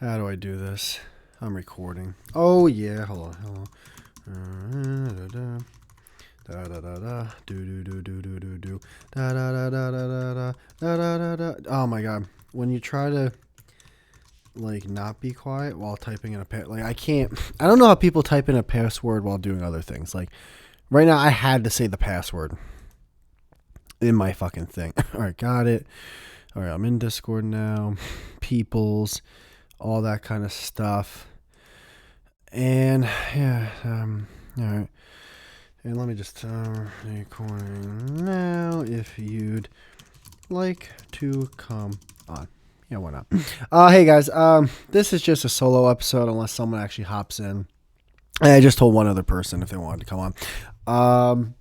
How do I do this? I'm recording. Oh yeah, hold on. Da da da da do do do do do do do da da da da da da da da da da. Oh my god! When you try to like not be quiet while typing in I can't. I don't know how people type in a password while doing other things. Like right now, I had to say the password in my fucking thing. All right, got it. All right, I'm in Discord now. Peoples, all that kind of stuff. And yeah, all right. And let me just recording now. If you'd like to come on, yeah, why not? Hey guys, this is just a solo episode unless someone actually hops in. And I just told one other person if they wanted to come on.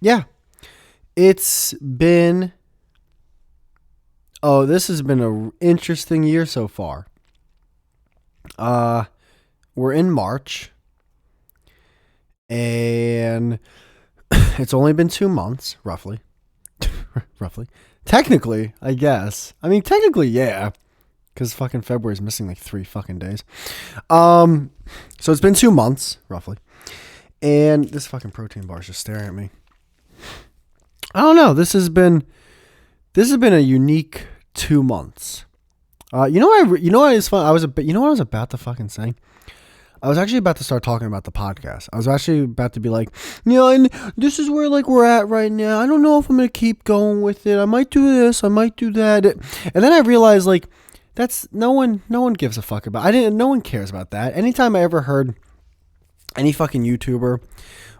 Yeah, it's been. Oh, this has been an interesting year so far. We're in March, and it's only been 2 months, roughly. Roughly. Technically, I guess. I mean, technically, yeah. Because fucking February is missing like 3 fucking days. So it's been 2 months, roughly. And this fucking protein bar is just staring at me. I don't know. This has been a unique 2 months. You know what is fun? You know what I was about to fucking say? I was actually about to start talking about the podcast. I was actually about to be like, and this is where like we're at right now. I don't know if I'm gonna keep going with it. I might do this. I might do that. And then I realized like that's no one gives a fuck about. No one cares about that. Anytime I ever heard any fucking YouTuber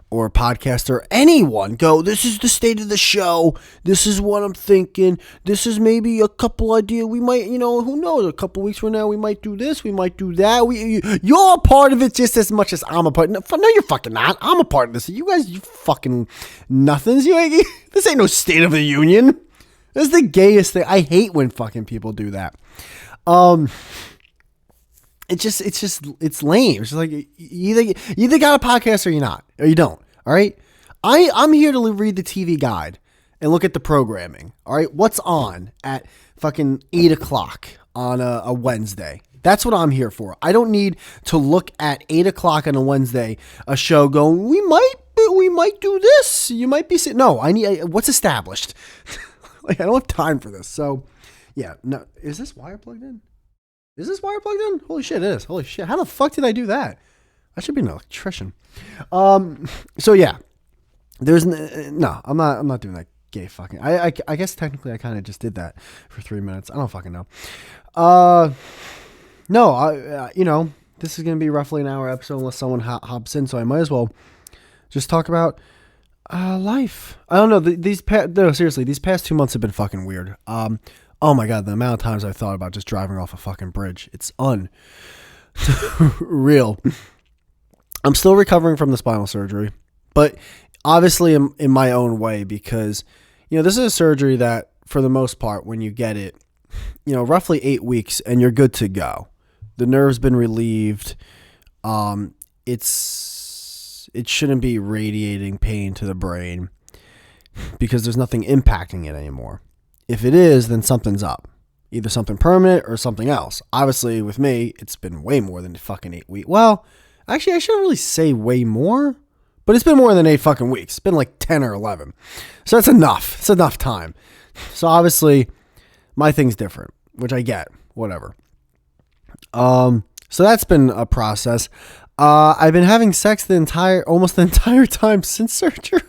or podcaster, anyone go, this is the state of the show. This is what I'm thinking. This is maybe a couple ideas. We might, who knows? A couple weeks from now, we might do this. We might do that. You're a part of it just as much as I'm a part. No, you're fucking not. I'm a part of this. You guys, you fucking nothings. This ain't no State of the Union. This is the gayest thing. I hate when fucking people do that. It's lame. It's just like you either got a podcast or you're not, or you don't. All right. I'm here to read the TV guide and look at the programming. All right. What's on at fucking 8:00 on a Wednesday? That's what I'm here for. I don't need to look at 8:00 on a Wednesday, a show going, we might do this. You might be sitting. No, I need what's established. Like I don't have time for this. So yeah. No, is this wire plugged in? Is this wire plugged in? Holy shit, it is. Holy shit. How the fuck did I do that? I should be an electrician. So yeah. No, I'm not doing that gay fucking. I guess technically I kind of just did that for 3 minutes. I don't fucking know. No, this is going to be roughly an hour episode unless someone hops in, so I might as well just talk about life. I don't know. Seriously, these past 2 months have been fucking weird. Oh my god, the amount of times I've thought about just driving off a fucking bridge. It's unreal. I'm still recovering from the spinal surgery, but obviously in my own way because, this is a surgery that for the most part, when you get it, roughly 8 weeks and you're good to go. The nerve's been relieved. It shouldn't be radiating pain to the brain because there's nothing impacting it anymore. If it is, then something's up. Either something permanent or something else. Obviously, with me, it's been way more than fucking 8 weeks. Well, actually, I shouldn't really say way more, but it's been more than 8 fucking weeks. It's been like 10 or 11. So that's enough. It's enough time. So obviously, my thing's different, which I get. Whatever. So that's been a process. I've been having sex almost the entire time since surgery.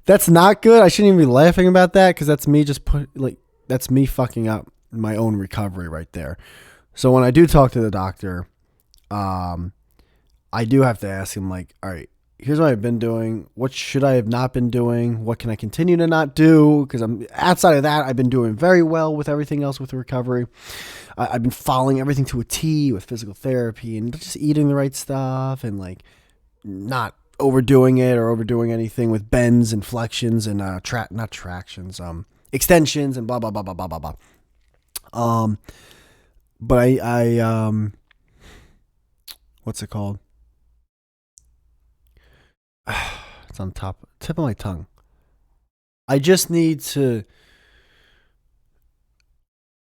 That's not good. I shouldn't even be laughing about that because that's me that's me fucking up my own recovery right there. So when I do talk to the doctor, I do have to ask him like, all right, here's what I've been doing. What should I have not been doing? What can I continue to not do? Because outside of that, I've been doing very well with everything else with the recovery. I've been following everything to a T with physical therapy and just eating the right stuff and like not overdoing it or overdoing anything with bends and flexions and not tractions, extensions and blah blah blah blah blah blah blah. But I what's it called? It's on tip of my tongue. I just need to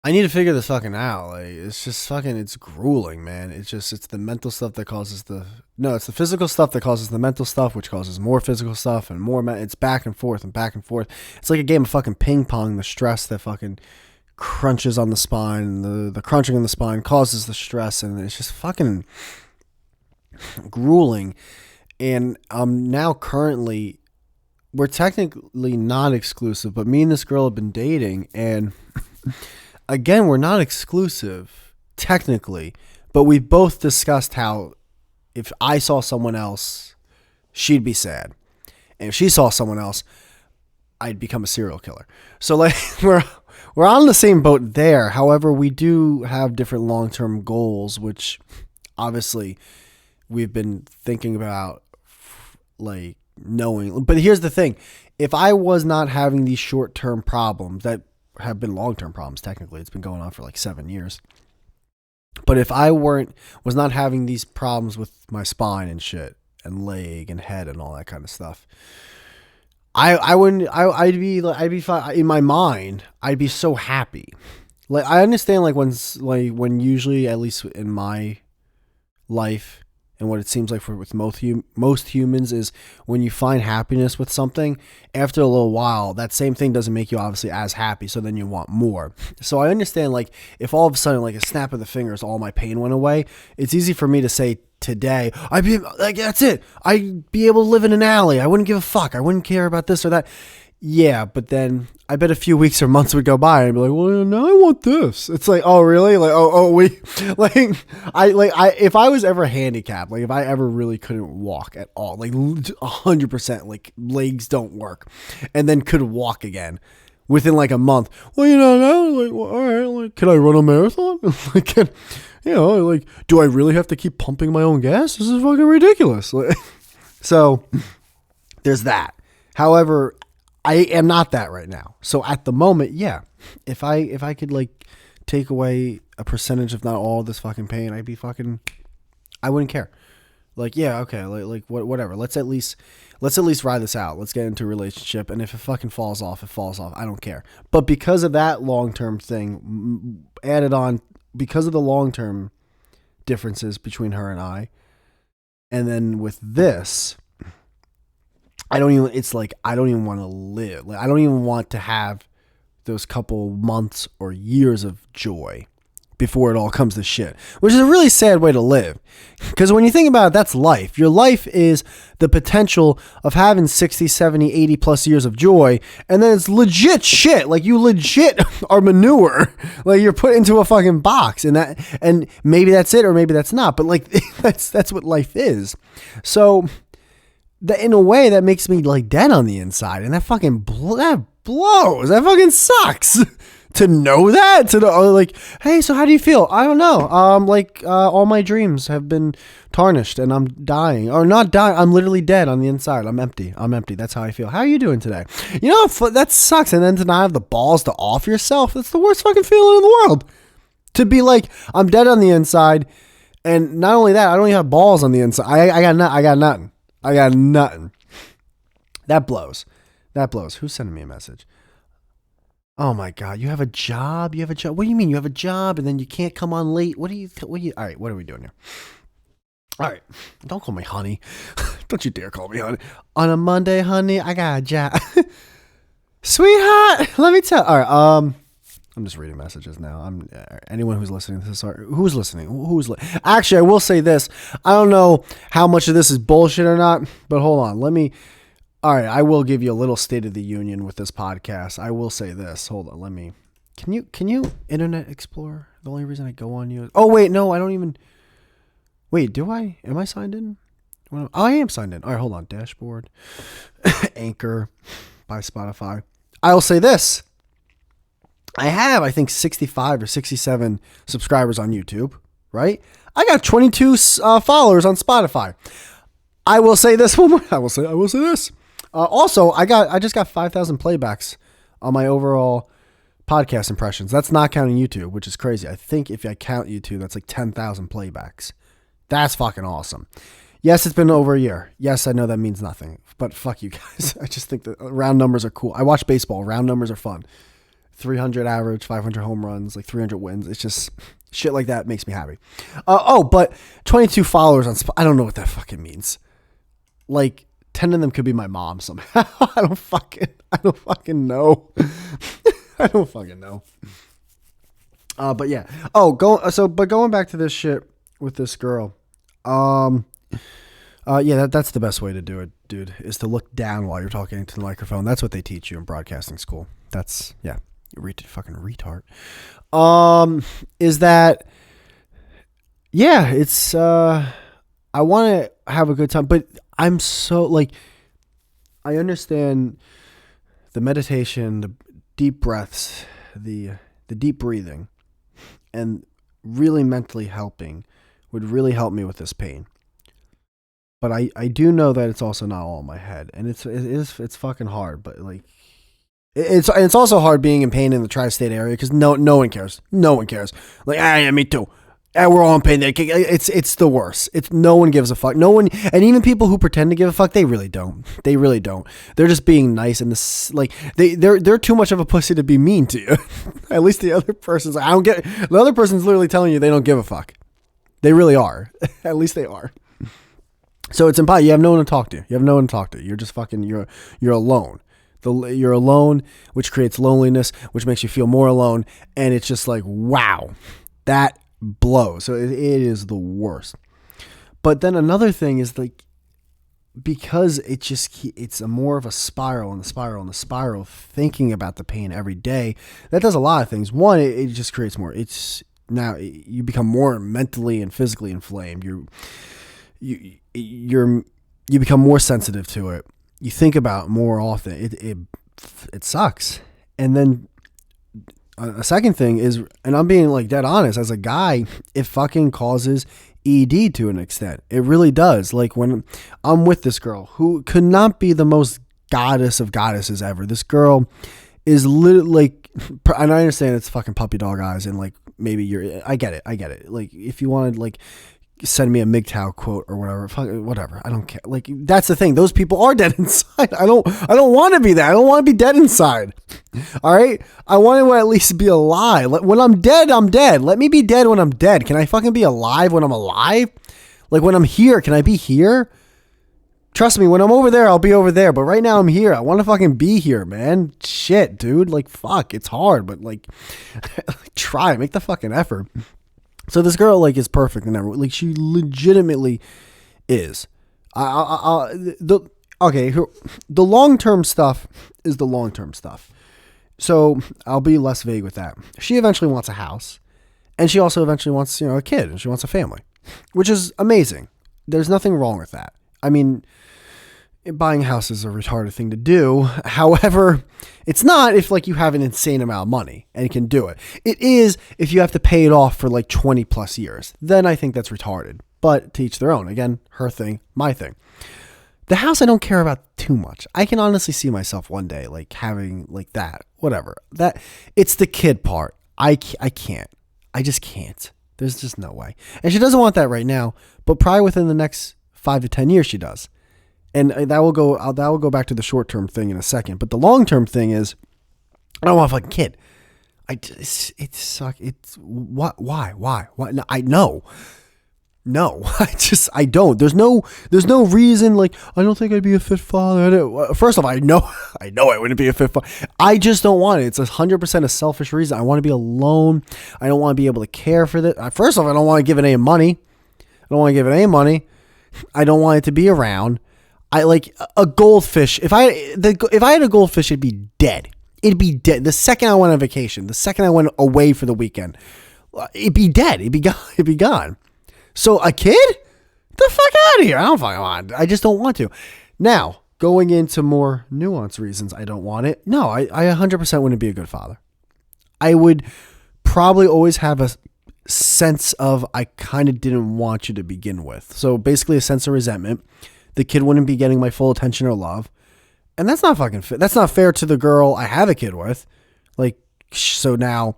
I need to figure this fucking out. Like, it's just fucking, it's grueling, man. It's the mental stuff that causes no, it's the physical stuff that causes the mental stuff, which causes more physical stuff and more, it's back and forth and back and forth. It's like a game of fucking ping pong. The stress that fucking crunches on the spine, the crunching on the spine causes the stress, and it's just fucking grueling. And now currently, we're technically not exclusive, but me and this girl have been dating, and again, we're not exclusive, technically, but we both discussed how if I saw someone else, she'd be sad. And if she saw someone else, I'd become a serial killer. So, like, we're on the same boat there. However, we do have different long-term goals, which obviously we've been thinking about, like, knowing. But here's the thing. If I was not having these short-term problems that have been long-term problems, technically it's been going on for like 7 years, but if I was not having these problems with my spine and shit and leg and head and all that kind of stuff, I'd be fine. In my mind, I'd be so happy. Like, I understand, like, when usually, at least in my life, and what it seems like with most humans, is when you find happiness with something, after a little while, that same thing doesn't make you obviously as happy, so then you want more. So I understand, like, if all of a sudden, like a snap of the fingers, all my pain went away, it's easy for me to say today, I'd be like, that's it. I'd be able to live in an alley. I wouldn't give a fuck. I wouldn't care about this or that. Yeah, but then I bet a few weeks or months would go by and I'd be like, well, now I want this. It's like, oh, really? Like, if I was ever handicapped, like if I ever really couldn't walk at all, like 100%, like legs don't work, and then could walk again within like a month. Well, now, like, well, all right, like, can I run a marathon? Like, like, do I really have to keep pumping my own gas? This is fucking ridiculous. Like, so there's that. However, I am not that right now. So at the moment, yeah, if I could like take away a percentage, if not all, of this fucking pain, I wouldn't care. Like, yeah, okay, like whatever. Let's at least ride this out. Let's get into a relationship, and if it fucking falls off, it falls off. I don't care. But because of that long-term thing added on, because of the long-term differences between her and I, and then with this, I don't even want to live. Like, I don't even want to have those couple months or years of joy before it all comes to shit, which is a really sad way to live. Because when you think about it, that's life. Your life is the potential of having 60, 70, 80 plus years of joy, and then it's legit shit. Like, you legit are manure. Like, you're put into a fucking box, and maybe that's it, or maybe that's not. But like, that's what life is. So that, in a way, that makes me like dead on the inside, and that fucking that blows. That fucking sucks. To know that, to know, like, hey, so how do you feel? I don't know. All my dreams have been tarnished, and I'm dying, or not dying. I'm literally dead on the inside. I'm empty. That's how I feel. How are you doing today? That sucks. And then to not have the balls to off yourself, that's the worst fucking feeling in the world. To be like, I'm dead on the inside, and not only that, I don't even have balls on the inside. I got nothing. I got nothing. That blows. Who's sending me a message? Oh my God, you have a job? What do you mean you have a job and then you can't come on late? All right, what are we doing here? All right, don't call me honey. Don't you dare call me honey. On a Monday, honey, I got a job. Sweetheart, let me tell. All right, I'm just reading messages now. Anyone who's listening to this, who's listening? Actually, I will say this. I don't know how much of this is bullshit or not, but hold on. All right, I will give you a little State of the Union with this podcast. I will say this. Hold on, can you Internet Explorer? The only reason I go on you. Oh wait, no, I don't even. Wait, do I? Am I signed in? Oh, I am signed in. All right, hold on. Dashboard, Anchor, by Spotify. I'll say this. I have, I think, 65 or 67 subscribers on YouTube. Right? I got 22 followers on Spotify. I will say this one more. I will say this. Also, I just got 5,000 playbacks on my overall podcast impressions. That's not counting YouTube, which is crazy. I think if I count YouTube, that's like 10,000 playbacks. That's fucking awesome. Yes, it's been over a year. Yes, I know that means nothing, but fuck you guys. I just think that round numbers are cool. I watch baseball. Round numbers are fun. 300 average, 500 home runs, like 300 wins. It's just shit like that makes me happy. But 22 followers on I don't know what that fucking means. Like 10 of them could be my mom somehow. I don't fucking know. I don't fucking know. But yeah. But going back to this shit with this girl. That's the best way to do it, dude, is to look down while you're talking into the microphone. That's what they teach you in broadcasting school. That's, yeah, you fucking retard. Is that, yeah, it's, I want to have a good time, but I'm so, like, I understand the meditation, the deep breaths, the deep breathing, and really mentally helping would really help me with this pain. But I do know that it's also not all in my head, and it's fucking hard. But like, it's also hard being in pain in the tri-state area because no one cares. No one cares. Like, yeah, me too. We're all in pain. It's the worst. It's no one gives a fuck. No one, and even people who pretend to give a fuck, they really don't. They really don't. They're just being nice, and this, like, they're too much of a pussy to be mean to you. At least the other person's. I don't get. The other person's literally telling you they don't give a fuck. They really are. At least they are. So it's impossible. You have no one to talk to. You're just fucking, you're alone. You're alone, which creates loneliness, which makes you feel more alone. And it's just like, wow, that blows. So it is the worst. But then another thing is like, because it's more of a spiral and the spiral and the spiral, thinking about the pain every day, that does a lot of things. One, it just creates more. Now you become more mentally and physically inflamed. You become more sensitive to it. You think about it more often. It sucks. And then a second thing is, and I'm being like dead honest, as a guy, it fucking causes ED to an extent. It really does. Like when I'm with this girl who could not be the most goddess of goddesses ever. This girl is literally like, and I understand it's fucking puppy dog eyes and like maybe I get it. Like if you wanted like send me a MGTOW quote or whatever. I don't care. Like that's the thing. Those people are dead inside. I don't want to be that. I don't want to be dead inside. All right. I want to at least be alive. When I'm dead, I'm dead. Let me be dead when I'm dead. Can I fucking be alive when I'm alive? Like when I'm here, can I be here? Trust me, when I'm over there, I'll be over there. But right now I'm here. I want to fucking be here, man. Shit, dude. Like, fuck. It's hard, but like, try. Make the fucking effort. So this girl, like, is perfect and everything. Like, she legitimately is. The long-term stuff is the long-term stuff. So I'll be less vague with that. She eventually wants a house. And she also eventually wants, a kid. And she wants a family. Which is amazing. There's nothing wrong with that. I mean, buying a house is a retarded thing to do. However, it's not if like you have an insane amount of money and you can do it. It is if you have to pay it off for like 20 plus years. Then I think that's retarded. But to each their own. Again, her thing, my thing. The house I don't care about too much. I can honestly see myself one day like having like that, whatever. That it's the kid part. I can't. I just can't. There's just no way. And she doesn't want that right now, but probably within the next 5 to 10 years she does. And that will go back to the short-term thing in a second. But the long-term thing is, I don't want a fucking kid. Why? No, I don't. There's no reason. Like, I don't think I'd be a fit father. First off, I know I wouldn't be a fit father. I just don't want it. It's 100% a selfish reason. I want to be alone. I don't want to be able to care for that. First off, I don't want to give it any money. I don't want it to be around. I like a goldfish. If I had a goldfish, it'd be dead. It'd be dead. The second I went on vacation, the second I went away for the weekend, it'd be dead. It'd be gone. It'd be gone. So a kid? The fuck out of here. I don't fucking want it. I just don't want to. Now, going into more nuanced reasons I don't want it. No, I 100% wouldn't be a good father. I would probably always have a sense of I kind of didn't want you to begin with. So basically a sense of resentment. The kid wouldn't be getting my full attention or love. And that's not fucking fair. That's not fair to the girl I have a kid with. Like, so now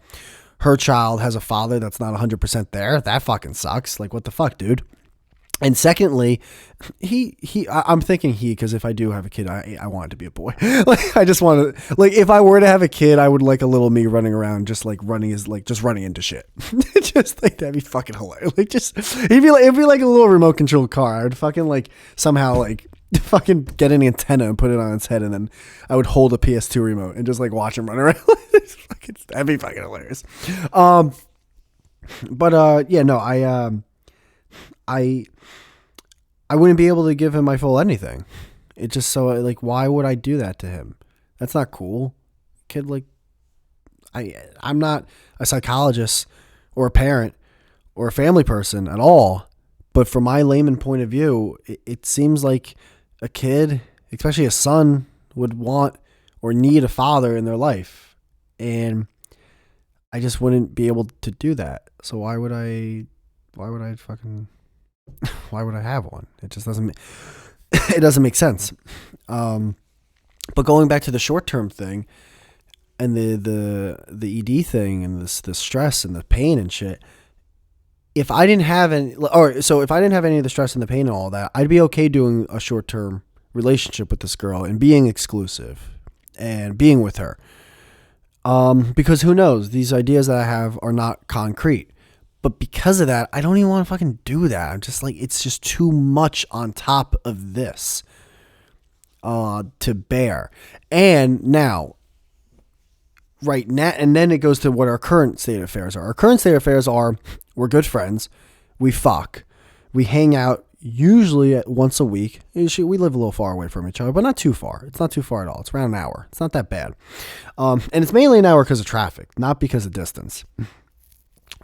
her child has a father that's not 100% there. That fucking sucks. Like, what the fuck, dude? And secondly, I'm thinking because if I do have a kid, I want it to be a boy. Like, I just want to, like, if I were to have a kid, I would like a little me running around, just like running into shit. Just like, that'd be fucking hilarious. Like, just, it'd be like a little remote controlled car. I would fucking like somehow like fucking get an antenna and put it on its head. And then I would hold a PS2 remote and just like watch him run around. That'd be fucking hilarious. Yeah, no, I wouldn't be able to give him my full anything. It just so like, why would I do that to him? That's not cool. Kid, like, I'm not a psychologist or a parent or a family person at all. But from my layman point of view, it seems like a kid, especially a son, would want or need a father in their life. And I just wouldn't be able to do that. So why would I have one? It just doesn't make sense. But going back to the short-term thing and the ED thing and the stress and the pain and shit, if I didn't have any of the stress and the pain and all that, I'd be okay doing a short-term relationship with this girl and being exclusive and being with her. Because who knows? These ideas that I have are not concrete. But because of that, I don't even want to fucking do that. I'm just like, it's just too much on top of this to bear. And now, right now, and then it goes to what our current state of affairs are. Our current state of affairs are, we're good friends, we fuck, we hang out usually at once a week. We live a little far away from each other, but not too far. It's not too far at all. It's around an hour. It's not that bad. And it's mainly an hour because of traffic, not because of distance.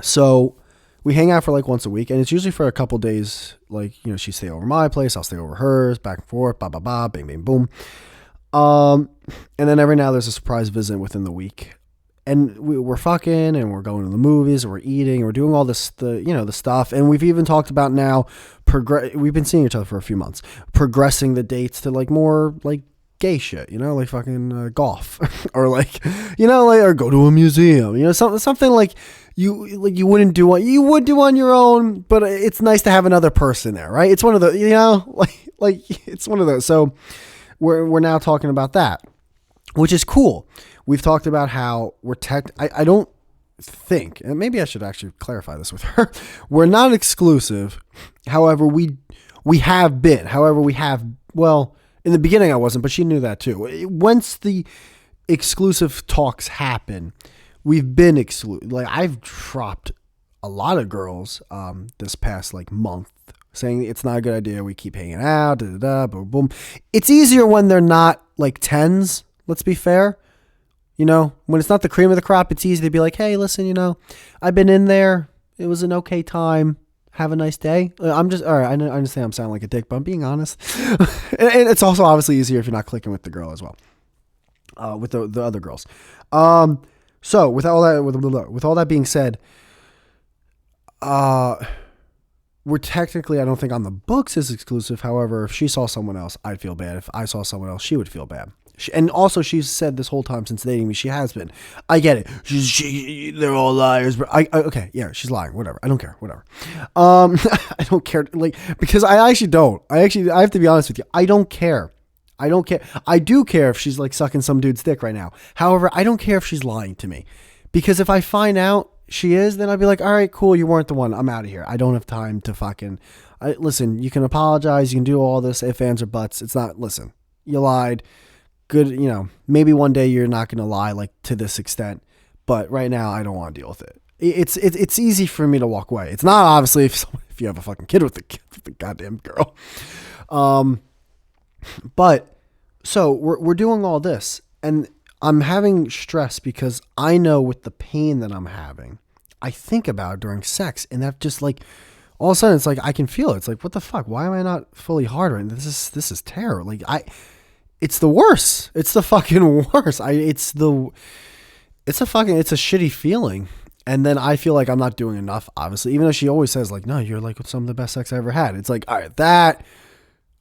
So we hang out for like once a week, and it's usually for a couple days. Like, she stay over my place, I'll stay over hers, back and forth, ba ba ba, bing bing boom. And then every now there's a surprise visit within the week, and we're fucking, and we're going to the movies, and we're eating, and we're doing all this, the stuff. And we've even talked about now we've been seeing each other for a few months, progressing the dates to like more like gay shit, like fucking golf, or like, or go to a museum, something like you wouldn't do what you would do on your own, but it's nice to have another person there, right? It's one of the, like it's one of those. So we're now talking about that, which is cool. We've talked about how I don't think, and maybe I should actually clarify this with her. We're not exclusive. However, we have been. Well, in the beginning I wasn't, but she knew that too. Once the exclusive talks happen, we've been exclusive. Like, I've dropped a lot of girls this past like month saying it's not a good idea. We keep hanging out, boom, boom. It's easier when they're not like 10s. Let's be fair. When it's not the cream of the crop, it's easy to be like, hey, listen, I've been in there. It was an okay time. Have a nice day. I'm just, all right, I understand I'm sounding like a dick, but I'm being honest. and it's also obviously easier if you're not clicking with the girl as well. With the other girls. So with all that being said, we're technically, I don't think on the books is exclusive. However, if she saw someone else, I'd feel bad. If I saw someone else, she would feel bad. And also, she's said this whole time since dating me, she has been. I get it. They're all liars. But okay, yeah, she's lying. Whatever. I don't care. Whatever. I don't care. Like, because I actually don't. I have to be honest with you. I don't care. I don't care. I do care if she's like sucking some dude's dick right now. However, I don't care if she's lying to me. Because if I find out she is, then I'd be like, all right, cool. You weren't the one. I'm out of here. I don't have time to fucking... listen, you can apologize. You can do all this ifs, ands, or buts. It's not... Listen, you lied. Good, maybe one day you're not going to lie like to this extent, but right now I don't want to deal with it. It's easy for me to walk away. It's not obviously if you have a fucking kid with the goddamn girl. But so we're doing all this, and I'm having stress because I know with the pain that I'm having, I think about it during sex, and that just like all of a sudden it's like I can feel it. It's like, what the fuck? Why am I not fully hard right now? This is terrible. Like it's the worst. It's the fucking worst. It's a shitty feeling. And then I feel like I'm not doing enough, obviously, even though she always says like, no, you're like with some of the best sex I ever had. It's like, all right, that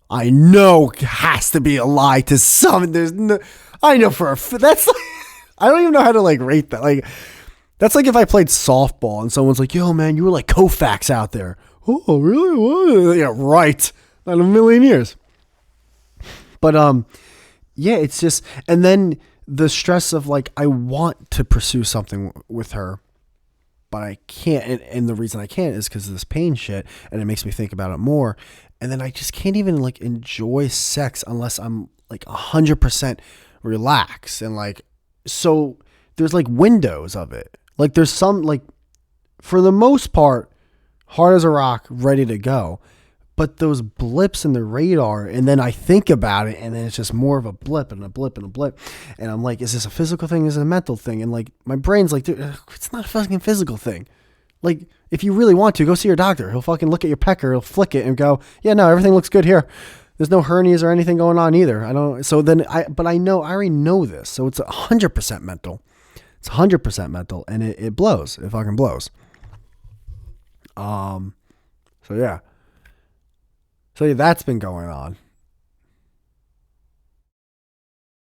I know has to be a lie to some. I know that's like, I don't even know how to like rate that. Like, that's like if I played softball and someone's like, yo man, you were like Koufax out there. Oh, really? What? Yeah, right. Not in a million years. But yeah, it's just, and then the stress of like, I want to pursue something with her, but I can't. And the reason I can't is because of this pain shit, and it makes me think about it more. And then I just can't even like enjoy sex unless I'm like 100% relaxed. And like, so there's like windows of it. Like there's some, like, for the most part, hard as a rock, ready to go. But those blips in the radar, and then I think about it, and then it's just more of a blip and a blip and a blip. And I'm like, is this a physical thing? Is it a mental thing? And like, my brain's like, dude, it's not a fucking physical thing. Like, if you really want to, go see your doctor. He'll fucking look at your pecker, he'll flick it and go, yeah, no, everything looks good here. There's no hernias or anything going on either. I don't, so then but I already know this. So it's 100% mental. It's 100% mental, and it blows. It fucking blows. So yeah. So yeah, that's been going on.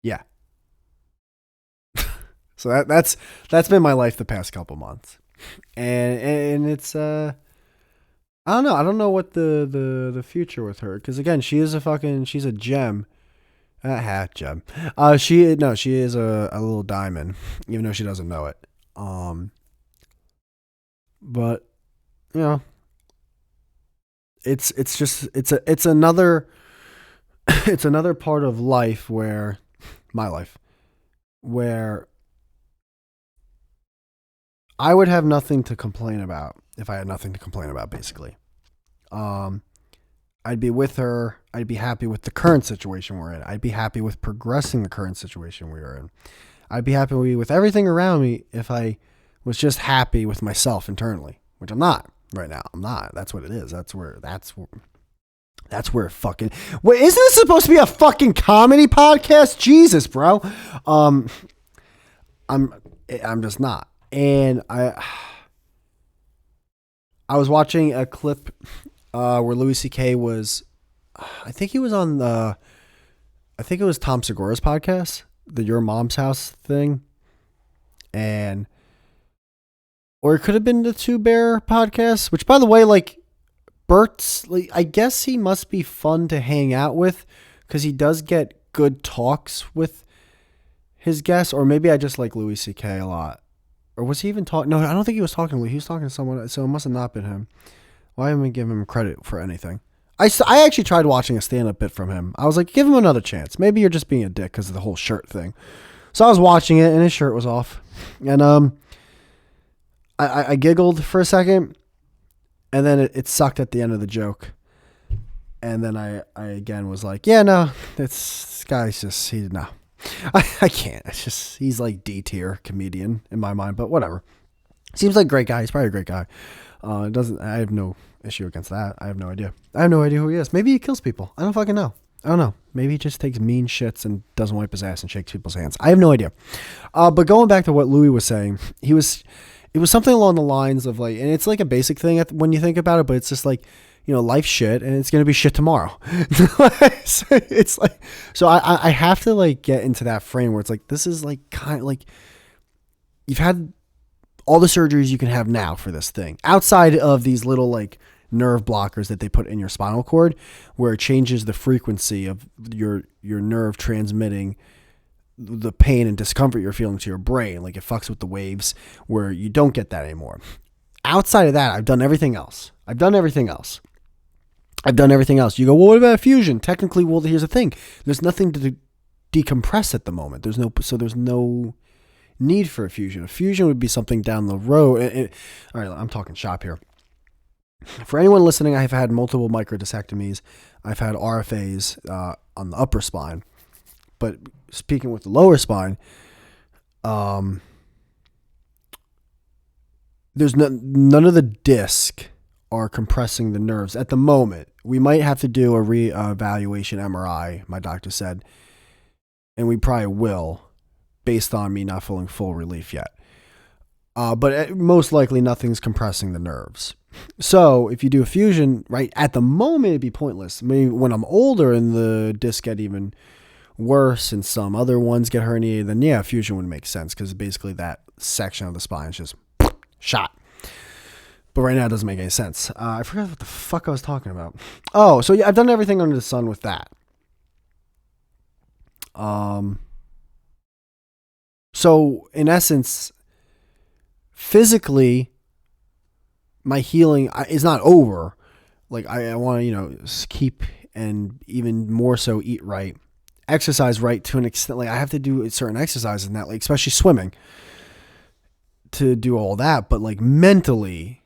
Yeah. So that's been my life the past couple months. And it's I don't know. I don't know what the future with her, cuz again, she's a gem. Gem. She is a little diamond, even though she doesn't know it. But you know, it's just it's another it's another part of life where my life where I would have nothing to complain about if I had nothing to complain about, basically. Um, I'd be with her. I'd be happy with the current situation we're in. I'd be happy with progressing the current situation we are in. I'd be happy with everything around me if I was just happy with myself internally, which I'm not right now. I'm not. That's what it is. That's where fucking. Wait, isn't this supposed to be a fucking comedy podcast? Jesus, bro. I'm just not. And I was watching a clip where Louis C.K. was, I think he was on I think it was Tom Segura's podcast, the Your Mom's House thing, or it could have been the Two Bear podcast, which, by the way, like, Bert's, like, I guess he must be fun to hang out with because he does get good talks with his guests, or maybe I just like Louis C.K. a lot. Or was he even talking? No, I don't think he was talking to Louis. He was talking to someone, so it must have not been him. Why haven't we given him credit for anything? I actually tried watching a stand-up bit from him. I was like, give him another chance. Maybe you're just being a dick because of the whole shirt thing. So I was watching it, and his shirt was off. And I giggled for a second, and then it sucked at the end of the joke. And then I again was like, yeah, no, this guy's just, no. I can't. It's just, he's like D tier comedian in my mind, but whatever. Seems like a great guy. He's probably a great guy. I have no issue against that. I have no idea. I have no idea who he is. Maybe he kills people. I don't fucking know. I don't know. Maybe he just takes mean shits and doesn't wipe his ass and shakes people's hands. I have no idea. But going back to what Louis was saying, it was something along the lines of like, and it's like a basic thing when you think about it, but it's just like, you know, life's shit and it's going to be shit tomorrow. It's like, so I have to like get into that frame where it's like, this is like kind of like, you've had all the surgeries you can have now for this thing outside of these little like nerve blockers that they put in your spinal cord where it changes the frequency of your nerve transmitting the pain and discomfort you're feeling to your brain. Like it fucks with the waves where you don't get that anymore. Outside of that, I've done everything else. You go, well, what about fusion? Technically, well, here's the thing. There's nothing to decompress at the moment. There's no need for a fusion. A fusion would be something down the road. All right, I'm talking shop here. For anyone listening, I've had multiple microdiscectomies. I've had RFAs on the upper spine. But speaking with the lower spine, there's none of the disc are compressing the nerves at the moment. We might have to do a re-evaluation MRI, my doctor said, and we probably will, based on me not feeling full relief yet. But most likely nothing's compressing the nerves. So if you do a fusion, right, at the moment it'd be pointless. Maybe when I'm older and the discs get even worse and some other ones get herniated, then yeah, fusion would make sense because basically that section of the spine is just shot. But right now it doesn't make any sense. I forgot what the fuck I was talking about. Oh, so yeah, I've done everything under the sun with that. So in essence, physically, my healing is not over. Like I want to, keep and even more so eat right, exercise right to an extent. Like I have to do certain exercises in that, like especially swimming, to do all that. But like mentally,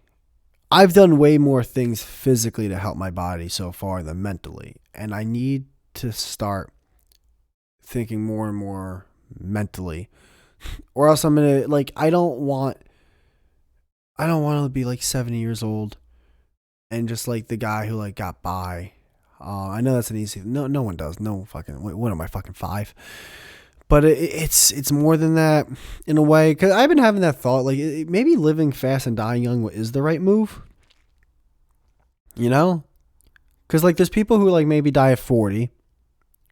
I've done way more things physically to help my body so far than mentally. And I need to start thinking more and more mentally, or else I'm going to, like, I don't want to be like 70 years old and just like the guy who like got by. I know that's an easy, no one does. No fucking, what am I, fucking 5? But it's more than that in a way, because I've been having that thought, like maybe living fast and dying young is the right move. Because like there's people who like maybe die at 40,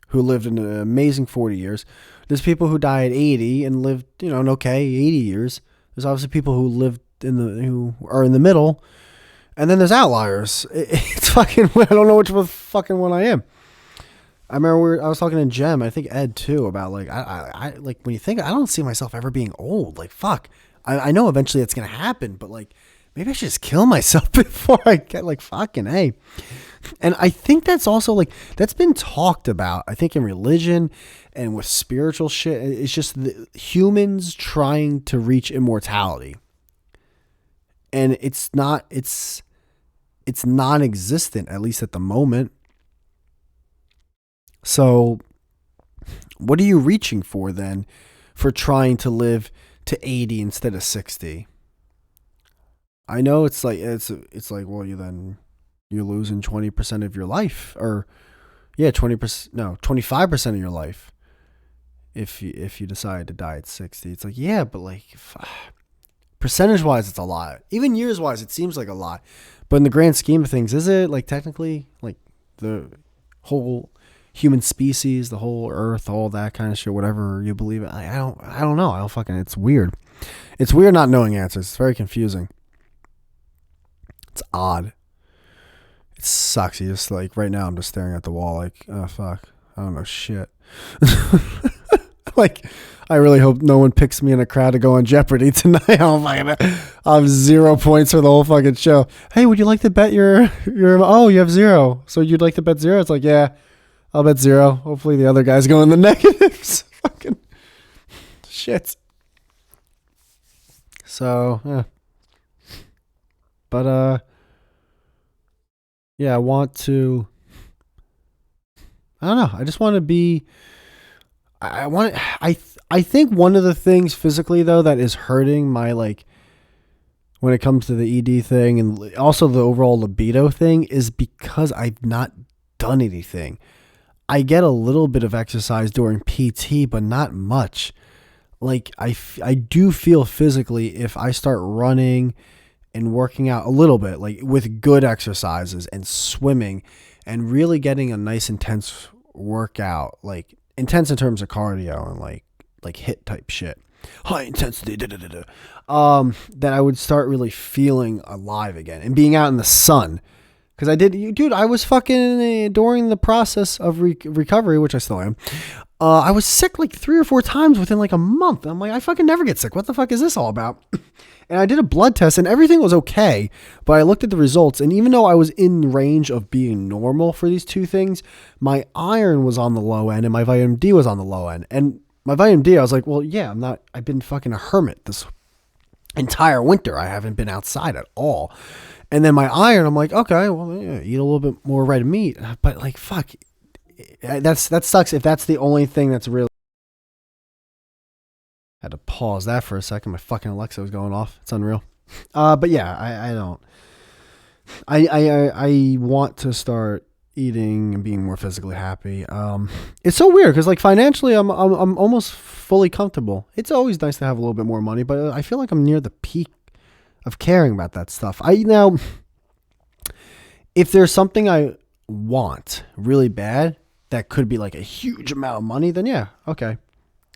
who lived an amazing 40 years. There's people who die at 80 and lived, an okay 80 years. There's obviously people who are in the middle, and then there's outliers. It's fucking, I don't know which fucking one I am. I remember I was talking to Gem, I think Ed too, about like I like when you think, I don't see myself ever being old. Like fuck, I know eventually it's gonna happen, but like maybe I should just kill myself before I get like fucking A. And I think that's also like that's been talked about. I think in religion and with spiritual shit, it's just humans trying to reach immortality, and it's non-existent, at least at the moment. So what are you reaching for then, for trying to live to 80 instead of 60? I know it's like, well, you're losing 20% of your life, or 20%, no, 25% of your life. If you decide to die at 60, it's like, yeah, but like percentage wise, it's a lot. Even years wise, it seems like a lot, but in the grand scheme of things, is it like technically like the whole human species, the whole earth, all that kind of shit, whatever you believe in? I don't know. It's weird. It's weird not knowing answers. It's very confusing. It's odd. It sucks. You just like, right now I'm just staring at the wall like, oh fuck, I don't know shit. Like, I really hope no one picks me in a crowd to go on Jeopardy tonight. I have 0 points for the whole fucking show. Hey, would you like to bet your oh, you have 0. So you'd like to bet 0? It's like, yeah, I'll bet 0. Hopefully the other guys go in the negatives. Fucking shit. So, yeah. But, yeah, I want to, I don't know. I just want to be, I think one of the things physically though that is hurting my, like, when it comes to the ED thing and also the overall libido thing, is because I've not done anything. I get a little bit of exercise during PT, but not much. Like I do feel physically, if I start running and working out a little bit, like with good exercises and swimming and really getting a nice intense workout, like intense in terms of cardio and like HIIT type shit, high intensity, then I would start really feeling alive again and being out in the sun. Because I was fucking, during the process of recovery, which I still am, I was sick like 3 or 4 times within like a month. I'm like, I fucking never get sick. What the fuck is this all about? And I did a blood test and everything was okay. But I looked at the results, and even though I was in range of being normal for these 2 things, my iron was on the low end and my vitamin D was on the low end. And my vitamin D, I was like, well, yeah, I've been fucking a hermit this entire winter. I haven't been outside at all. And then my iron, I'm like, okay, well, yeah, eat a little bit more red meat. But like, fuck, that sucks if that's the only thing that's really. Had to pause that for a second. My fucking Alexa was going off. It's unreal. But yeah, I don't. I want to start eating and being more physically happy. It's so weird because like financially, I'm almost fully comfortable. It's always nice to have a little bit more money, but I feel like I'm near the peak of caring about that stuff. Now, if there's something I want really bad that could be like a huge amount of money, then yeah, okay,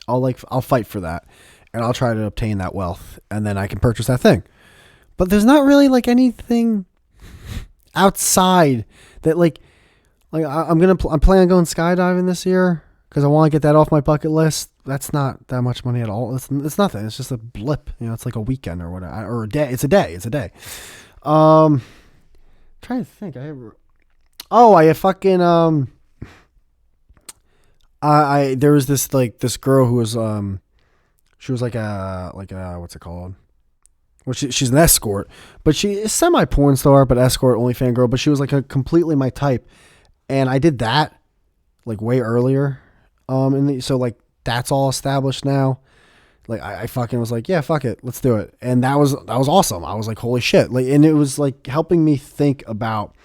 I'll fight for that and I'll try to obtain that wealth and then I can purchase that thing. But there's not really like anything outside that I'm planning on going skydiving this year because I want to get that off my bucket list. That's not that much money at all. It's nothing. It's just a blip. It's like a weekend or whatever, or a day. It's a day. Trying to think. I fucking there was this girl who was she was like a what's it called? Well, she's an escort, but she is semi porn star, but escort only fan girl. But she was like a completely my type, and I did that like way earlier. So like that's all established now. Like I fucking was like, yeah, fuck it, let's do it, and that was awesome. I was like, holy shit, like, and it was like helping me think about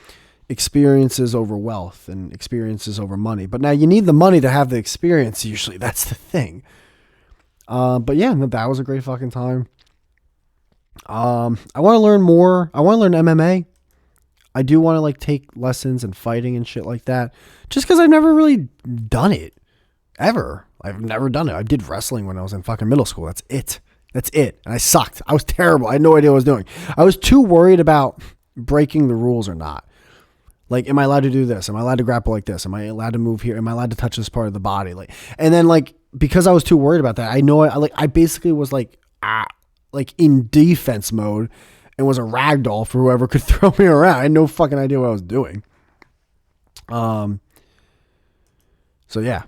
experiences over wealth and experiences over money. But now you need the money to have the experience. Usually, that's the thing. But yeah, that was a great fucking time. I want to learn more. I want to learn MMA. I do want to like take lessons in fighting and shit like that. Just because I've never really done it. Ever. I've never done it. I did wrestling when I was in fucking middle school. That's it. And I sucked. I was terrible. I had no idea what I was doing. I was too worried about breaking the rules or not. Like, am I allowed to do this? Am I allowed to grapple like this? Am I allowed to move here? Am I allowed to touch this part of the body? Like, and then like, because I was too worried about that, I basically was like in defense mode and was a ragdoll for whoever could throw me around. I had no fucking idea what I was doing. So yeah,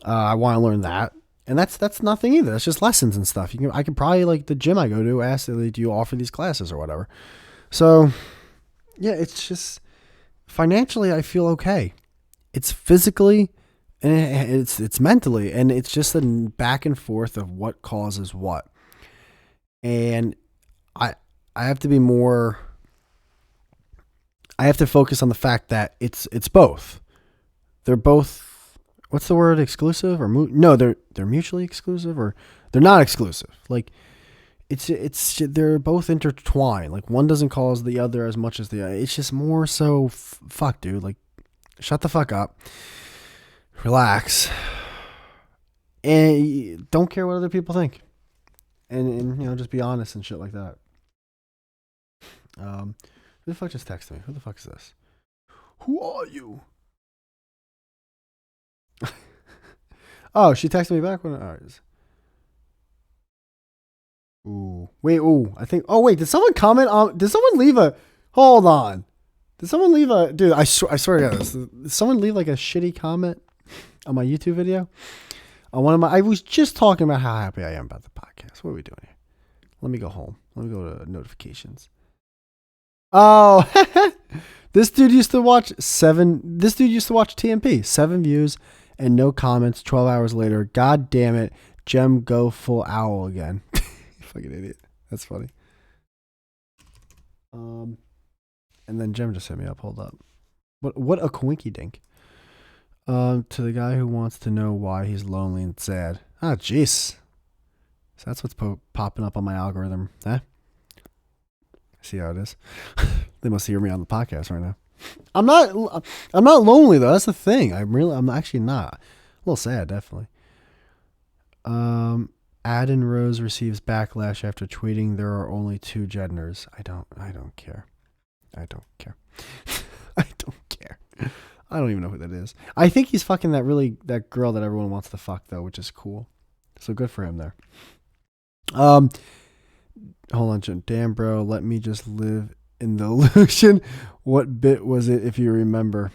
I want to learn that, and that's nothing either. That's just lessons and stuff. I could probably, like the gym I go to, ask, do you offer these classes or whatever? So yeah, it's just financially I feel okay. It's physically and it's mentally, and it's just a back and forth of what causes what. And I have to be more. I have to focus on the fact that it's both. They're both. What's the word? Exclusive or no? They're mutually exclusive, or they're not exclusive. Like it's they're both intertwined. Like one doesn't cause the other as much as the other. It's just more so. Fuck, dude. Like shut the fuck up. Relax. And don't care what other people think. And just be honest and shit like that. Who the fuck just texted me? Who the fuck is this? Who are you? Oh, she texted me back when. All right. Ooh, wait. Ooh, I think. Oh, wait. Did someone comment on? Did someone leave a? Hold on. Did someone leave a? Dude, I swear to God, did someone leave like a shitty comment on my YouTube video? On one of my. I was just talking about how happy I am about the podcast. What are we doing here? Let me go home. Let me go to notifications. Oh, this dude used to watch TMP. 7 views and no comments. 12 hours later. God damn it. Gem go full owl again. Fucking idiot. That's funny. And then Gem just hit me up. Hold up. What a coinky dink. To the guy who wants to know why he's lonely and sad. Ah, jeez. So that's what's popping up on my algorithm. Eh? See how it is. They must hear me on the podcast right now. I'm not lonely though. That's the thing. I'm actually not. A little sad, definitely. Adden Rose receives backlash after tweeting there are only 2 genders. I don't care. I don't care. I don't care. I don't even know who that is. I think he's fucking that girl that everyone wants to fuck though, which is cool. So good for him there. Hold on, Jim. Damn, bro. Let me just live in the illusion. What bit was it, if you remember?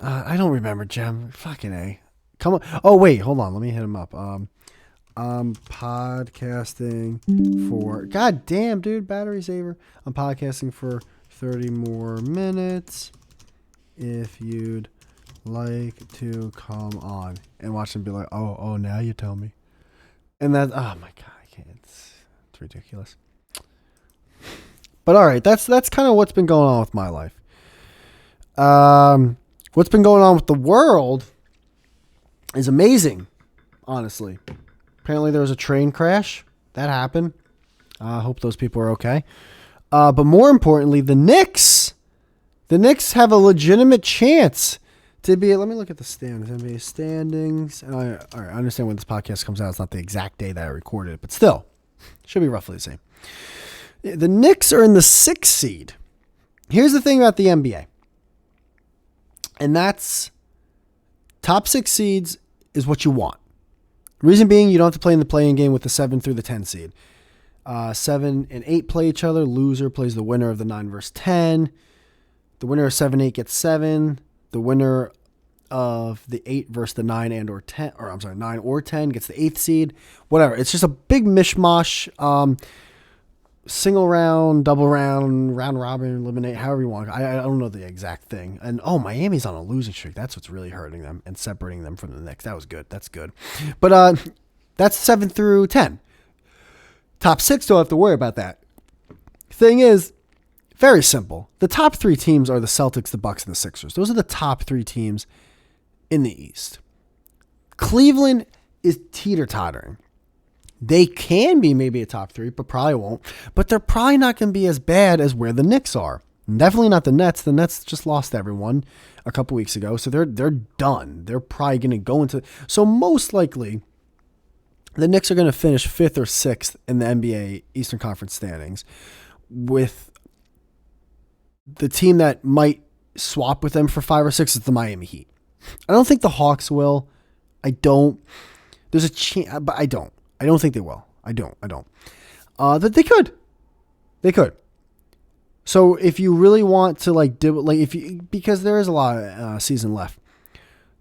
I don't remember, Jim. Fucking A. Come on. Oh, wait. Hold on. Let me hit him up. I'm podcasting for... God damn, dude. Battery saver. I'm podcasting for 30 more minutes. If you'd like to come on. And watch him be like, oh, now you tell me. And that... Oh, my God. I can't. It's ridiculous. But all right, that's kind of what's been going on with my life. What's been going on with the world is amazing, honestly. Apparently there was a train crash. That happened. I hope those people are okay. But more importantly, the Knicks have a legitimate chance to be... Let me look at the standings. NBA standings. And all right, I understand when this podcast comes out. It's not the exact day that I recorded it, but still, should be roughly the same. The Knicks are in the 6th seed. Here's the thing about the NBA. And that's top 6 seeds is what you want. Reason being, you don't have to play in the play-in game with the 7 through the 10 seed. 7 and 8 play each other. Loser plays the winner of the 9 versus 10. The winner of 7-8 gets 7. The winner of the 8 versus the 9 and or 10, or I'm sorry, 9 or 10 gets the 8th seed. Whatever. It's just a big mishmash. Single round, double round, round robin, eliminate, however you want. I don't know the exact thing. And Miami's on a losing streak. That's what's really hurting them and separating them from the Knicks. That was good. That's good. But that's 7 through 10. Top 6 don't have to worry about that. Thing is, very simple. The top 3 teams are the Celtics, the Bucks, and the Sixers. Those are the top 3 teams in the East. Cleveland is teeter-tottering. They can be maybe a top 3, but probably won't. But they're probably not going to be as bad as where the Knicks are. And definitely not the Nets. The Nets just lost everyone a couple weeks ago, so they're done. They're probably going to go into... So most likely, the Knicks are going to finish 5th or 6th in the NBA Eastern Conference standings, with the team that might swap with them for 5 or 6 is the Miami Heat. I don't think the Hawks will. I don't. There's a chance, but I don't. I don't think they will. I don't. That they could. They could. So if you really want to because there is a lot of season left,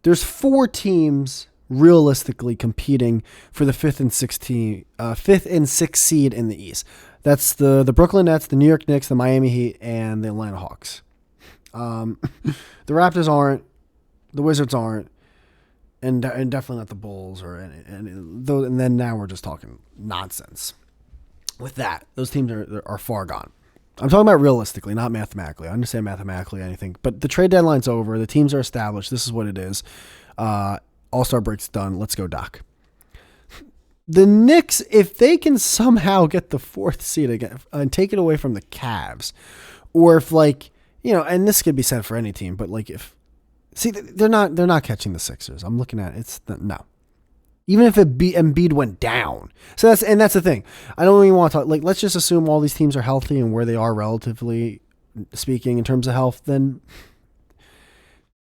there's 4 teams realistically competing for the 5th and 6th seed in the East. That's the Brooklyn Nets, the New York Knicks, the Miami Heat, and the Atlanta Hawks. The Raptors aren't. The Wizards aren't. And definitely not the Bulls and then now we're just talking nonsense. With that, those teams are far gone. I'm talking about realistically, not mathematically. I understand mathematically anything, but the trade deadline's over. The teams are established. This is what it is. All-Star break's done. Let's go, Doc. The Knicks, if they can somehow get the 4th seed again and take it away from the Cavs, or if and this could be said for any team, but if they're not catching the Sixers. I'm looking at it. No. Even if Embiid went down. So that's the thing. I don't even want to talk. Let's just assume all these teams are healthy and where they are relatively speaking in terms of health. Then,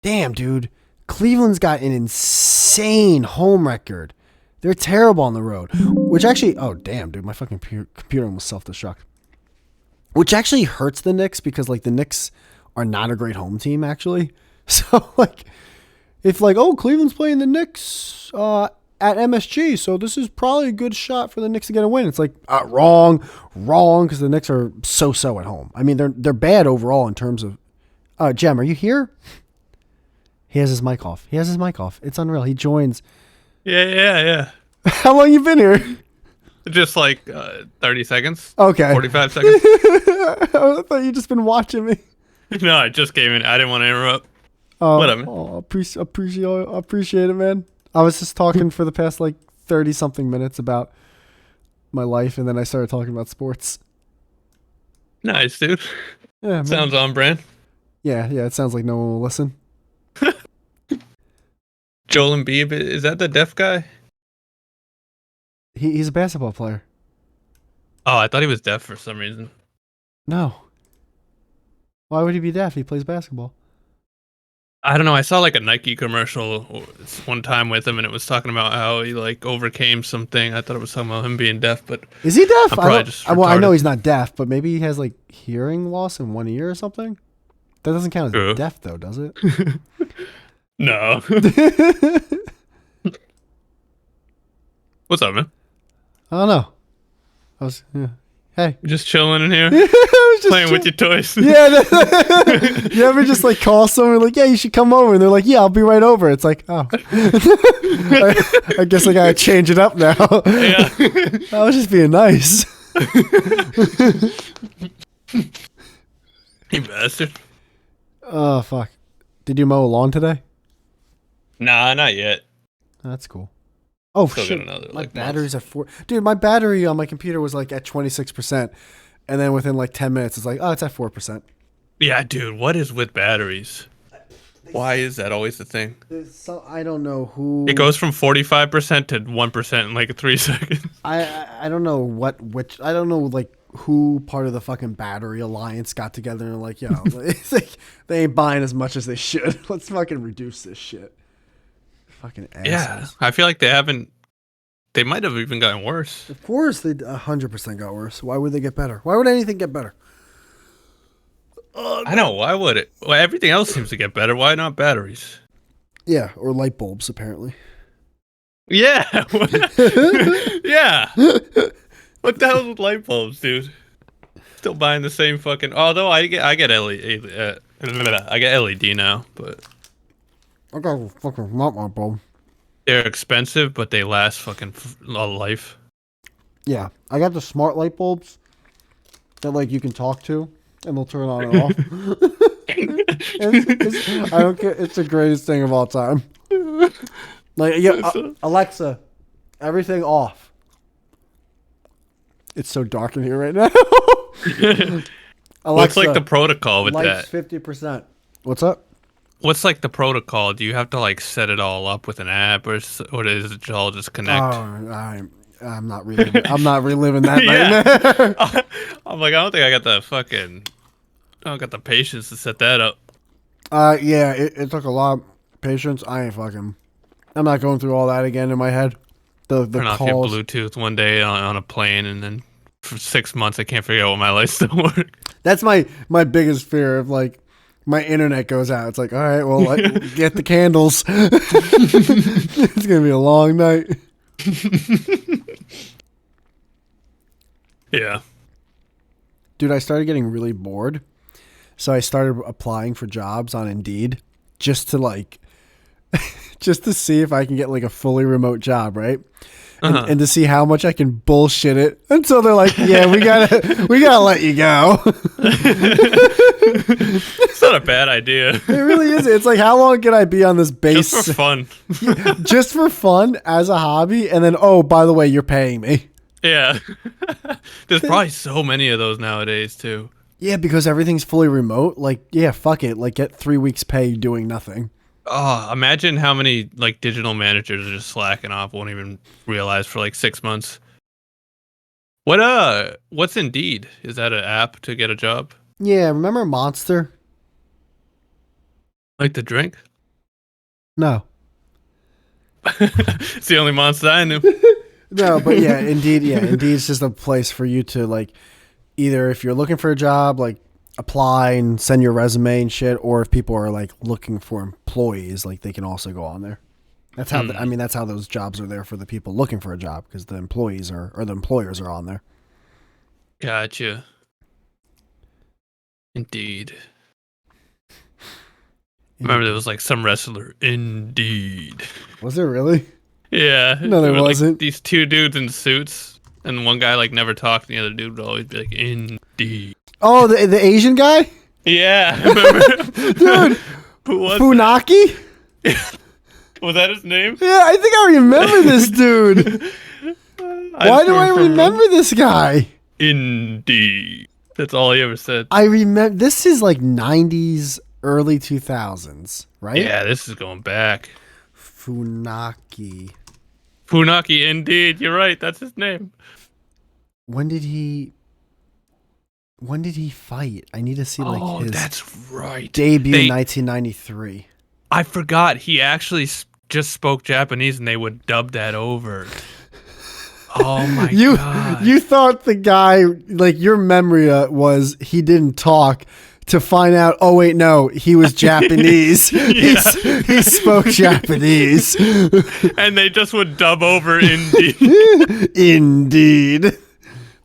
damn, dude, Cleveland's got an insane home record. They're terrible on the road. Which actually, oh damn, dude, my fucking computer almost self-destruct. Which actually hurts the Knicks because the Knicks are not a great home team actually. So, if Cleveland's playing the Knicks at MSG, so this is probably a good shot for the Knicks to get a win. It's wrong, because the Knicks are so-so at home. I mean, they're bad overall in terms of... Jem, are you here? He has his mic off. It's unreal. He joins. Yeah. How long you been here? Just 30 seconds. Okay. 45 seconds. I thought you just been watching me. No, I just came in. I didn't want to interrupt. Whatever. Oh, appreciate it, man. I was just talking for the past 30 something minutes about my life, and then I started talking about sports. Nice, dude. Yeah, man. Sounds on brand. Yeah. It sounds like no one will listen. Joel Embiid, is that the deaf guy? He's a basketball player. Oh, I thought he was deaf for some reason. No. Why would he be deaf? He plays basketball. I don't know. I saw a Nike commercial one time with him, and it was talking about how he overcame something. I thought it was talking about him being deaf, but is he deaf? I'm probably just retarded. I know he's not deaf, but maybe he has hearing loss in one ear or something. That doesn't count as deaf, though, does it? No. What's up, man? I don't know. Hey. Just chilling in here? Playing with your toys? Yeah. You ever just call someone yeah, you should come over, and they're yeah, I'll be right over. It's oh. I guess I gotta change it up now. Yeah. I was just being nice. You bastard. Oh, fuck. Did you mow a lawn today? Nah, not yet. That's cool. Oh, Still shit. got another, my battery's at 4. Dude, my battery on my computer was at 26%. And then within 10 minutes, it's it's at 4%. Yeah, dude, what is with batteries? Why is that always the thing? I don't know who... It goes from 45% to 1% in 3 seconds. I don't know I don't know who part of the fucking battery alliance got together and like, yo, it's like, they ain't buying as much as they should. Let's fucking reduce this shit. Fucking assholes. Yeah, I feel like they haven't. They might have even gotten worse. Of course, they 100% got worse. Why would they get better? Why would anything get better? I know. Why would it? Well, everything else seems to get better. Why not batteries? Yeah, or light bulbs, apparently. Yeah. Yeah. What the hell with light bulbs, dude? Still buying the same fucking. Although I get LED. I get LED now, but I got a fucking light bulb. they're expensive, but they last fucking a life. Yeah, I got the smart light bulbs that like you can talk to, and they'll turn on and off. I don't care. It's the greatest thing of all time. Like, yeah, Alexa, everything off. It's so dark in here right now. What's like the protocol with lights that? 50%. What's up? What's like the protocol? Do you have to like set it all up with an app, or does it all just connect? I'm not reliving. I'm not reliving that nightmare. I'm like, I don't think I got the patience to set that up. Yeah, it took a lot of patience. I'm not going through all that again in my head. The Turn off your calls. Bluetooth one day on a plane, and then for 6 months I can't figure out why my lights don't work. That's my biggest fear of like my internet goes out. It's like, all right, well, get the candles. It's gonna be a long night. Yeah. Dude, I started getting really bored. So I started applying for jobs on Indeed just to like just to see if I can get like a fully remote job, right? And to see how much I can bullshit it until they're like, yeah, we gotta let you go. It's not a bad idea. It really is. It's like, how long can I be on this base? Just for fun. Just for fun as a hobby, and then, oh, by the way, you're paying me. Yeah. There's probably so many of those nowadays too. Yeah, because everything's fully remote. Like, yeah, fuck it. Like, get 3 weeks pay doing nothing. Oh, imagine how many like digital managers are just slacking off, won't even realize for like 6 months. What's Indeed? Is that an app to get a job? Yeah, remember Monster? Like the drink? No. It's the only Monster I knew. No, but yeah, Indeed. Yeah, Indeed's just a place for you to like, either if you're looking for a job, like apply and send your resume and shit, or if people are like looking for employees, like they can also go on there. That's how that's how those jobs are there for the people looking for a job, because the employees or the employers are on there. Gotcha. Indeed. Remember there was like some wrestler. Indeed. Was there really? Yeah. No, there wasn't. Like, these two dudes in suits, and one guy like never talked, and the other dude would always be like, Indeed. Oh, the Asian guy? Yeah. Remember? Dude. Who was Funaki? Was that his name? Yeah, I think I remember this dude. Why do I remember this guy? Indeed. That's all he ever said. I remember, this is like 90s, early 2000s, right? Yeah, this is going back. Funaki. Funaki, indeed. You're right. That's his name. When did he fight? I need to see like his that's right. debut in 1993. I forgot he actually just spoke Japanese and they would dub that over. Oh my god. You thought the guy, like your memory was he didn't talk, to find out, oh wait, no, he was Japanese. Yeah. He spoke Japanese. And they just would dub over Indeed. Indeed.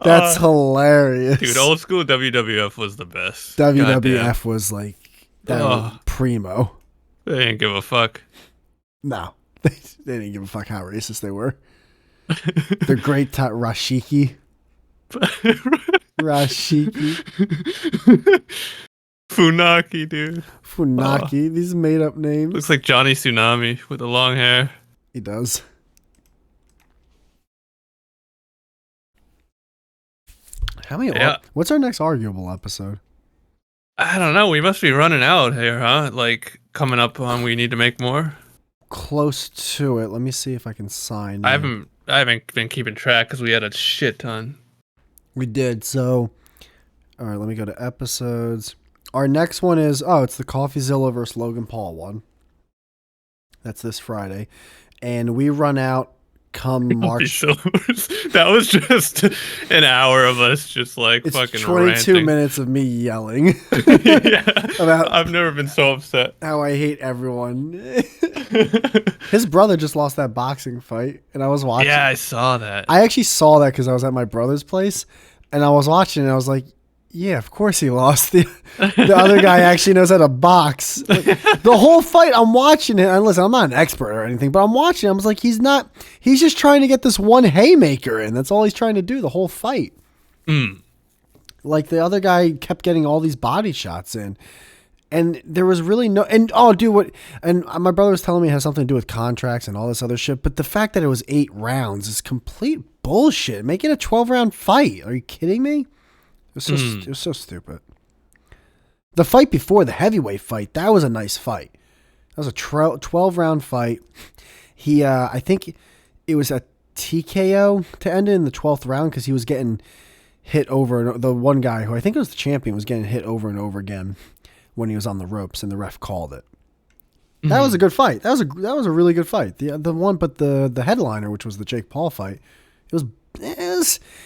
That's hilarious. Dude, old school WWF was the best. WWF was like was primo. They didn't give a fuck. No. They didn't give a fuck how racist they were. The great Rashiki. Rashiki. Funaki, dude. Funaki. These made up names. Looks like Johnny Tsunami with the long hair. He does. How many? Yeah. What's our next arguable episode? I don't know. We must be running out here, huh? Like coming up on we need to make more. Close to it. Let me see if I can sign. I haven't been keeping track because we had a shit ton. We did. So, all right, let me go to episodes. Our next one is, it's the CoffeeZilla versus Logan Paul one. That's this Friday. And we run out come March. That was just an hour of us just like It's fucking 22 ranting. minutes of me yelling Yeah, about I've never been so upset. how I hate everyone. His brother just lost that boxing fight, and I was watching. Yeah, I saw that. I actually saw that because I was at my brother's place, and I was watching, and I was like, yeah, of course he lost. The other guy actually knows how to box. Like, the whole fight, I'm watching it. And listen, I'm not an expert or anything, but I'm watching. I was like, he's just trying to get this one haymaker in. That's all he's trying to do the whole fight. Like the other guy kept getting all these body shots in. And there was really no, and my brother was telling me it has something to do with contracts and all this other shit. But the fact that it was 8 rounds is complete bullshit. Make it a 12-round fight. Are you kidding me? It was so stupid. The fight before, the heavyweight fight, that was a nice fight. That was a 12-round fight. I think it was a TKO to end it in the 12th round because he was getting hit over. The one guy who I think was the champion was getting hit over and over again when he was on the ropes, and the ref called it. That was a good fight. That was a really good fight. The headliner, which was the Jake Paul fight,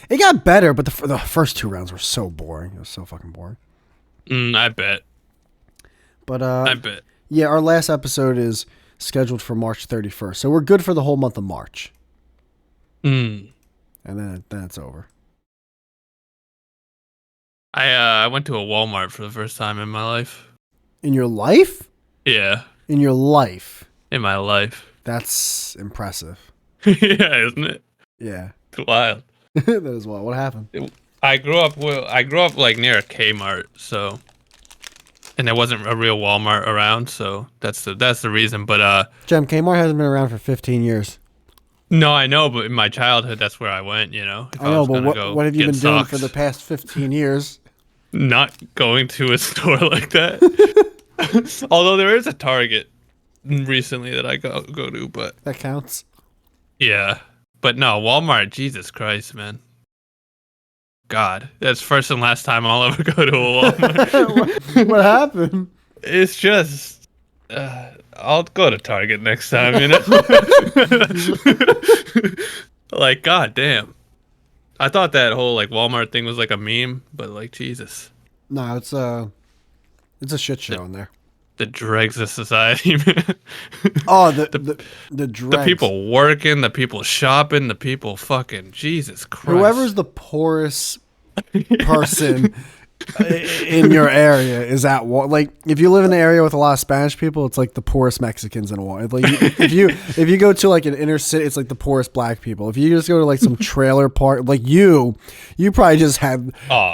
it got better, but the first 2 rounds were so boring. It was so fucking boring. I bet. But I bet. Yeah, our last episode is scheduled for March 31st, so we're good for the whole month of March. And then it's over. I went to a Walmart for the first time in my life. In your life? Yeah. In your life. In my life. That's impressive. Yeah, isn't it? Yeah. It's wild. That is wild. What happened? I grew up like near a Kmart, so, and there wasn't a real Walmart around, so that's the reason. But Jem, Kmart hasn't been around for 15 years. No, I know, but in my childhood, that's where I went. You know, I know, but what have you been doing for the past 15 years? Not going to a store like that. Although there is a Target recently that I go to, but that counts. Yeah, but no, Walmart. Jesus Christ, man. God, that's first and last time I'll ever go to a Walmart. What happened? It's just, I'll go to Target next time, you know? Like, god damn. I thought that whole, like, Walmart thing was like a meme, but, like, Jesus. No, it's a shit show in there. The dregs of society, man. Oh, the dregs. The people working, the people shopping, the people fucking, Jesus Christ. Whoever's the poorest person in your area is at like if you live in an area with a lot of Spanish people, it's like the poorest Mexicans in Walmart. Like if you go to like an inner city, it's like the poorest black people. If you just go to like some trailer park, like you probably just have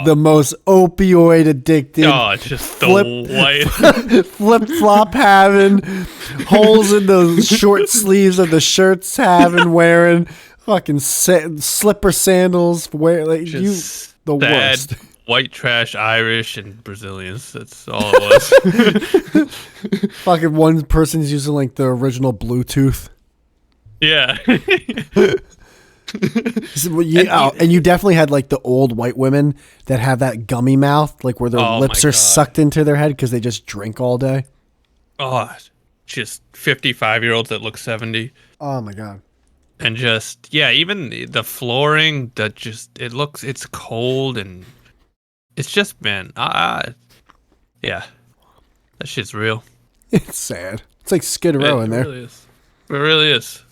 the most opioid addicted. Oh, just the flip flop having, holes in the short sleeves of the shirts wearing, fucking slipper sandals. The worst. White trash Irish and Brazilians. That's all it was. Fucking one person's using like the original Bluetooth. Yeah. And you definitely had like the old white women that have that gummy mouth, like where their lips are sucked into their head because they just drink all day. Oh, just 55-year-olds that look 70. Oh my God. And just, yeah, even the flooring that just, it's cold and it's just, man, yeah, that shit's real. It's sad. It's like Skid Row in there. It really is. It really is.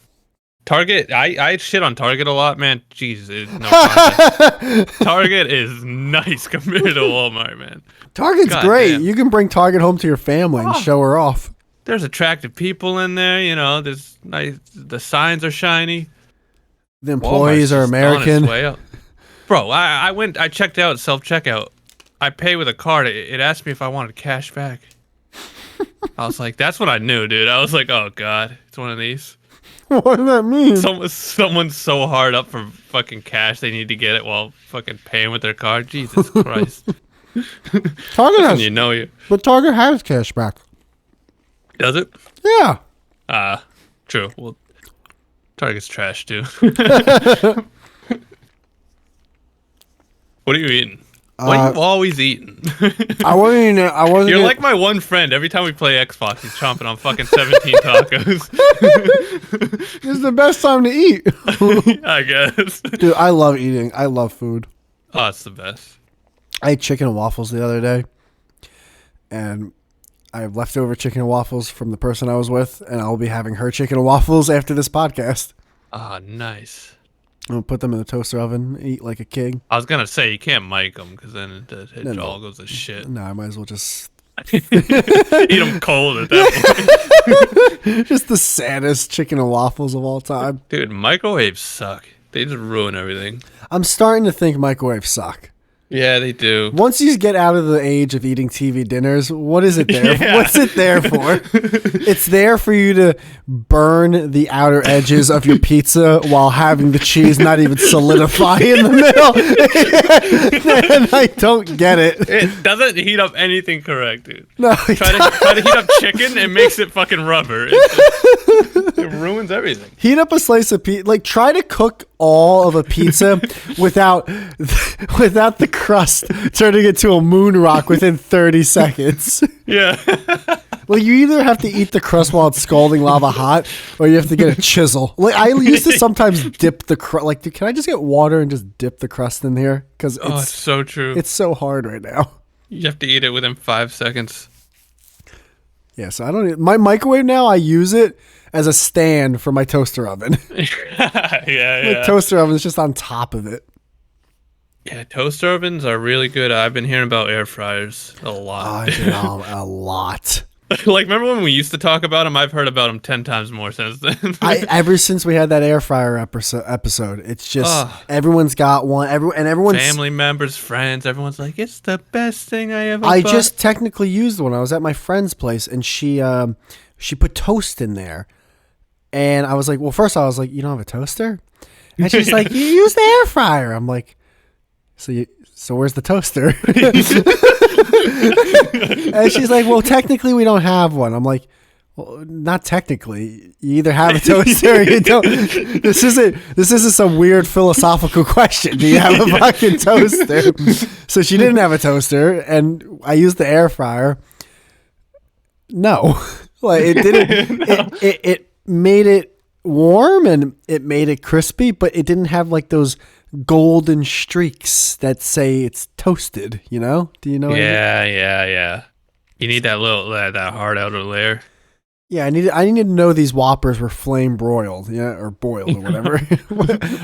Target, I shit on Target a lot, man. Jesus, no Target is nice compared to Walmart, man. Target's great. Damn. You can bring Target home to your family and show her off. There's attractive people in there, you know. There's nice. The signs are shiny. The employees are American. Way up. Bro, I checked out self-checkout. I pay with a card. It asked me if I wanted cash back. I was like, that's what I knew, dude. I was like, oh God, it's one of these. What does that mean? Someone's so hard up for fucking cash they need to get it while fucking paying with their card. Jesus Christ. Target has, but Target has cash back. Does it? Yeah. True. Well, Target's trash too. What are you eating? What are you always eating? I wasn't. You're like my one friend. Every time we play Xbox, he's chomping on fucking 17 tacos. This is the best time to eat. I guess. Dude, I love eating. I love food. Oh, it's the best. I ate chicken and waffles the other day, and I have leftover chicken and waffles from the person I was with, and I'll be having her chicken and waffles after this podcast. Ah, nice. I'm gonna put them in the toaster oven, eat like a king. I was gonna say you can't mic them because then it all goes to shit. No, I might as well just Eat them cold at that point. just the saddest chicken and waffles of all time. Dude, microwaves suck. They just ruin everything. I'm starting to think microwaves suck. Yeah, they do. Once you get out of the age of eating TV dinners, what is it there? Yeah. What's it there for? It's there for you to burn the outer edges of your pizza while having the cheese not even solidify in the middle. And I don't get it. It doesn't heat up anything correct, dude. No, Try to heat up chicken, it makes it fucking rubber. It ruins everything. heat up a slice of pizza. Like, try to cook all of a pizza without the crust turning into a moon rock within 30 seconds. Yeah. Well, you either have to eat the crust while it's scalding lava hot, or you have to get a chisel. Like, I used to sometimes dip the crust. Like, can I just get water and just dip the crust in here? Because It's so true. It's so hard right now. You have to eat it within 5 seconds. Yeah, so I don't. My microwave now, I use it as a stand for my toaster oven. Yeah. My toaster oven is just on top of it. Yeah, toaster ovens are really good. I've been hearing about air fryers a lot. A lot. Like, remember when we used to talk about them? I've heard about them 10 times more since then. Ever since we had that air fryer episode, it's just everyone's got one. Everyone's family members, friends, everyone's like, it's the best thing I ever I bought. just technically used one. I was at my friend's place, and she put toast in there, and I was like, well, first I was like, you don't have a toaster, and she's like, you use the air fryer. I'm like, so where's the toaster? And she's like, well, technically we don't have one. I'm like, well, not technically. You either have a toaster or you don't. This isn't some weird philosophical question. Do you have a fucking toaster? So she didn't have a toaster, and I used the air fryer. No, like it didn't. It made it warm and it made it crispy, but it didn't have like those golden streaks that say it's toasted. You know? Do you know? Yeah. You need that that hard outer layer. Yeah, I needed to know these Whoppers were flame broiled, yeah, or boiled or whatever.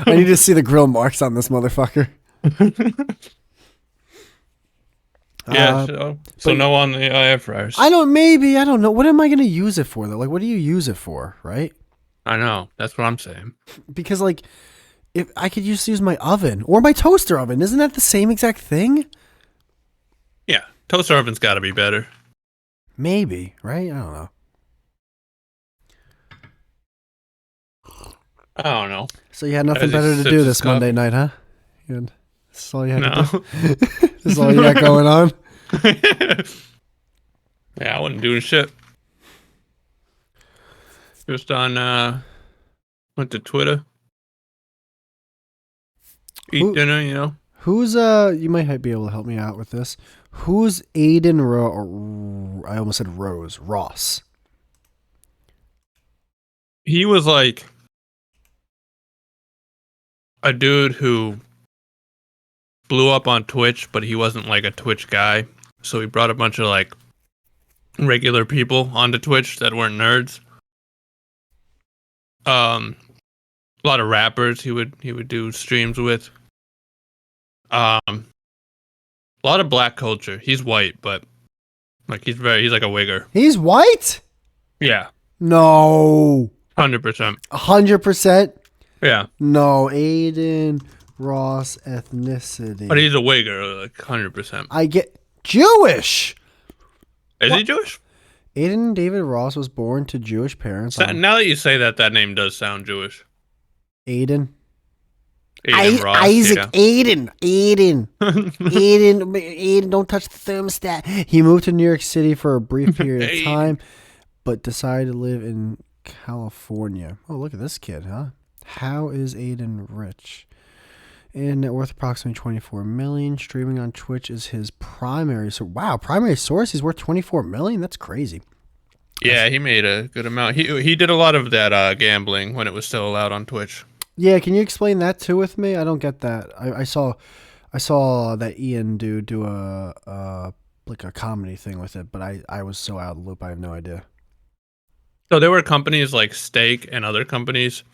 I need to see the grill marks on this motherfucker. Yeah, so no on the air fryers. I don't know. What am I going to use it for though? Like, what do you use it for, right? I know. That's what I'm saying. Because like, if I could just use my oven or my toaster oven, isn't that the same exact thing? Yeah, toaster oven's got to be better. Maybe, right? I don't know. I don't know. So you had nothing better to do this Monday night, huh? This is all you had to do? This is all you got going on? Yeah, I wasn't doing shit. Just went to Twitter. Eat dinner, you know. Who's, you might be able to help me out with this. Who's Aiden I almost said Ross. He was like a dude who blew up on Twitch, but he wasn't like a Twitch guy. So he brought a bunch of like regular people onto Twitch that weren't nerds. A lot of rappers he would do streams with. A lot of black culture. He's white, but like he's like a wigger. He's white? Yeah. No. 100%. 100%? Yeah. No, Aiden Ross ethnicity. But he's a wigger, like 100%. I get Jewish. Is he Jewish? Aiden David Ross was born to Jewish parents. Now that you say that name does sound Jewish. Aiden. Ross, Isaac. yeah. Aiden. Aiden, don't touch the thermostat. He moved to New York City for a brief period of time, but decided to live in California. Oh, look at this kid, huh? How is Aiden rich? And net worth approximately 24 million. Streaming on Twitch is his primary. So wow, primary source. He's worth 24 million. That's crazy. Yeah, he made a good amount. He did a lot of that gambling when it was still allowed on Twitch. Yeah, can you explain that too with me? I don't get that. I saw that Ian do a like a comedy thing with it, but I was so out of the loop. I have no idea. So there were companies like Stake and other companies,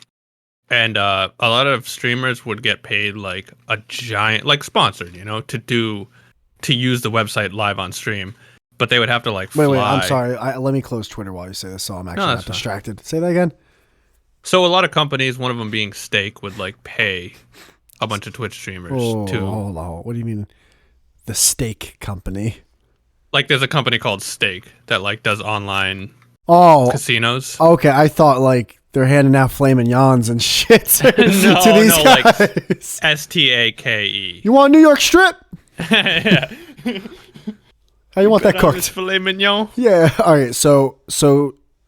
and a lot of streamers would get paid like a giant, like sponsored, to use the website live on stream, but they would have to like fly. Wait, I'm sorry. Let me close Twitter while you say this, so I'm actually not distracted. Fine. Say that again. So a lot of companies, one of them being Stake, would like pay a bunch of Twitch streamers to. Hold on. What do you mean, the Stake company? Like, there's a company called Stake that like does online casinos. Okay, I thought like they're handing out flaming yawns and shit to these guys. Like Stake. You want New York strip? Yeah. How you want that cooked? Filet mignon. Yeah. All right. So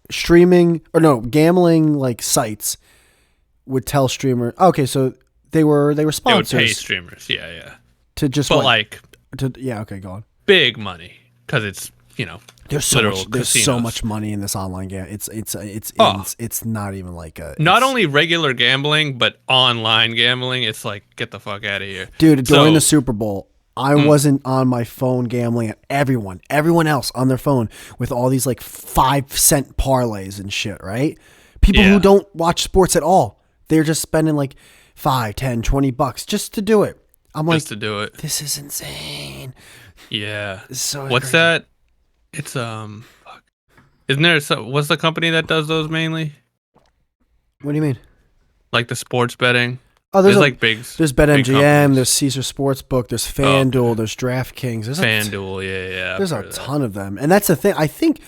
streaming or no gambling like sites would tell streamers. Okay, so they were sponsors. They would pay streamers. Yeah. To just but okay, go on. Big money because it's there's so much money in this online game. It's not even like not only regular gambling but online gambling. It's like, get the fuck out of here, dude. During the Super Bowl, I wasn't on my phone gambling at everyone else on their phone with all these like 5-cent parlays and shit, right? People who don't watch sports at all, they're just spending like $5, $10, $20 just to do it. I'm like, just to do it. This is insane. Yeah. So what's crazy. that? It's fuck. Isn't there what's the company that does those mainly? What do you mean? Like the sports betting? Oh, there's like big. There's BetMGM, there's Caesar Sportsbook, there's FanDuel, there's DraftKings. There's FanDuel, yeah. There's a ton of them, and that's the thing. I think,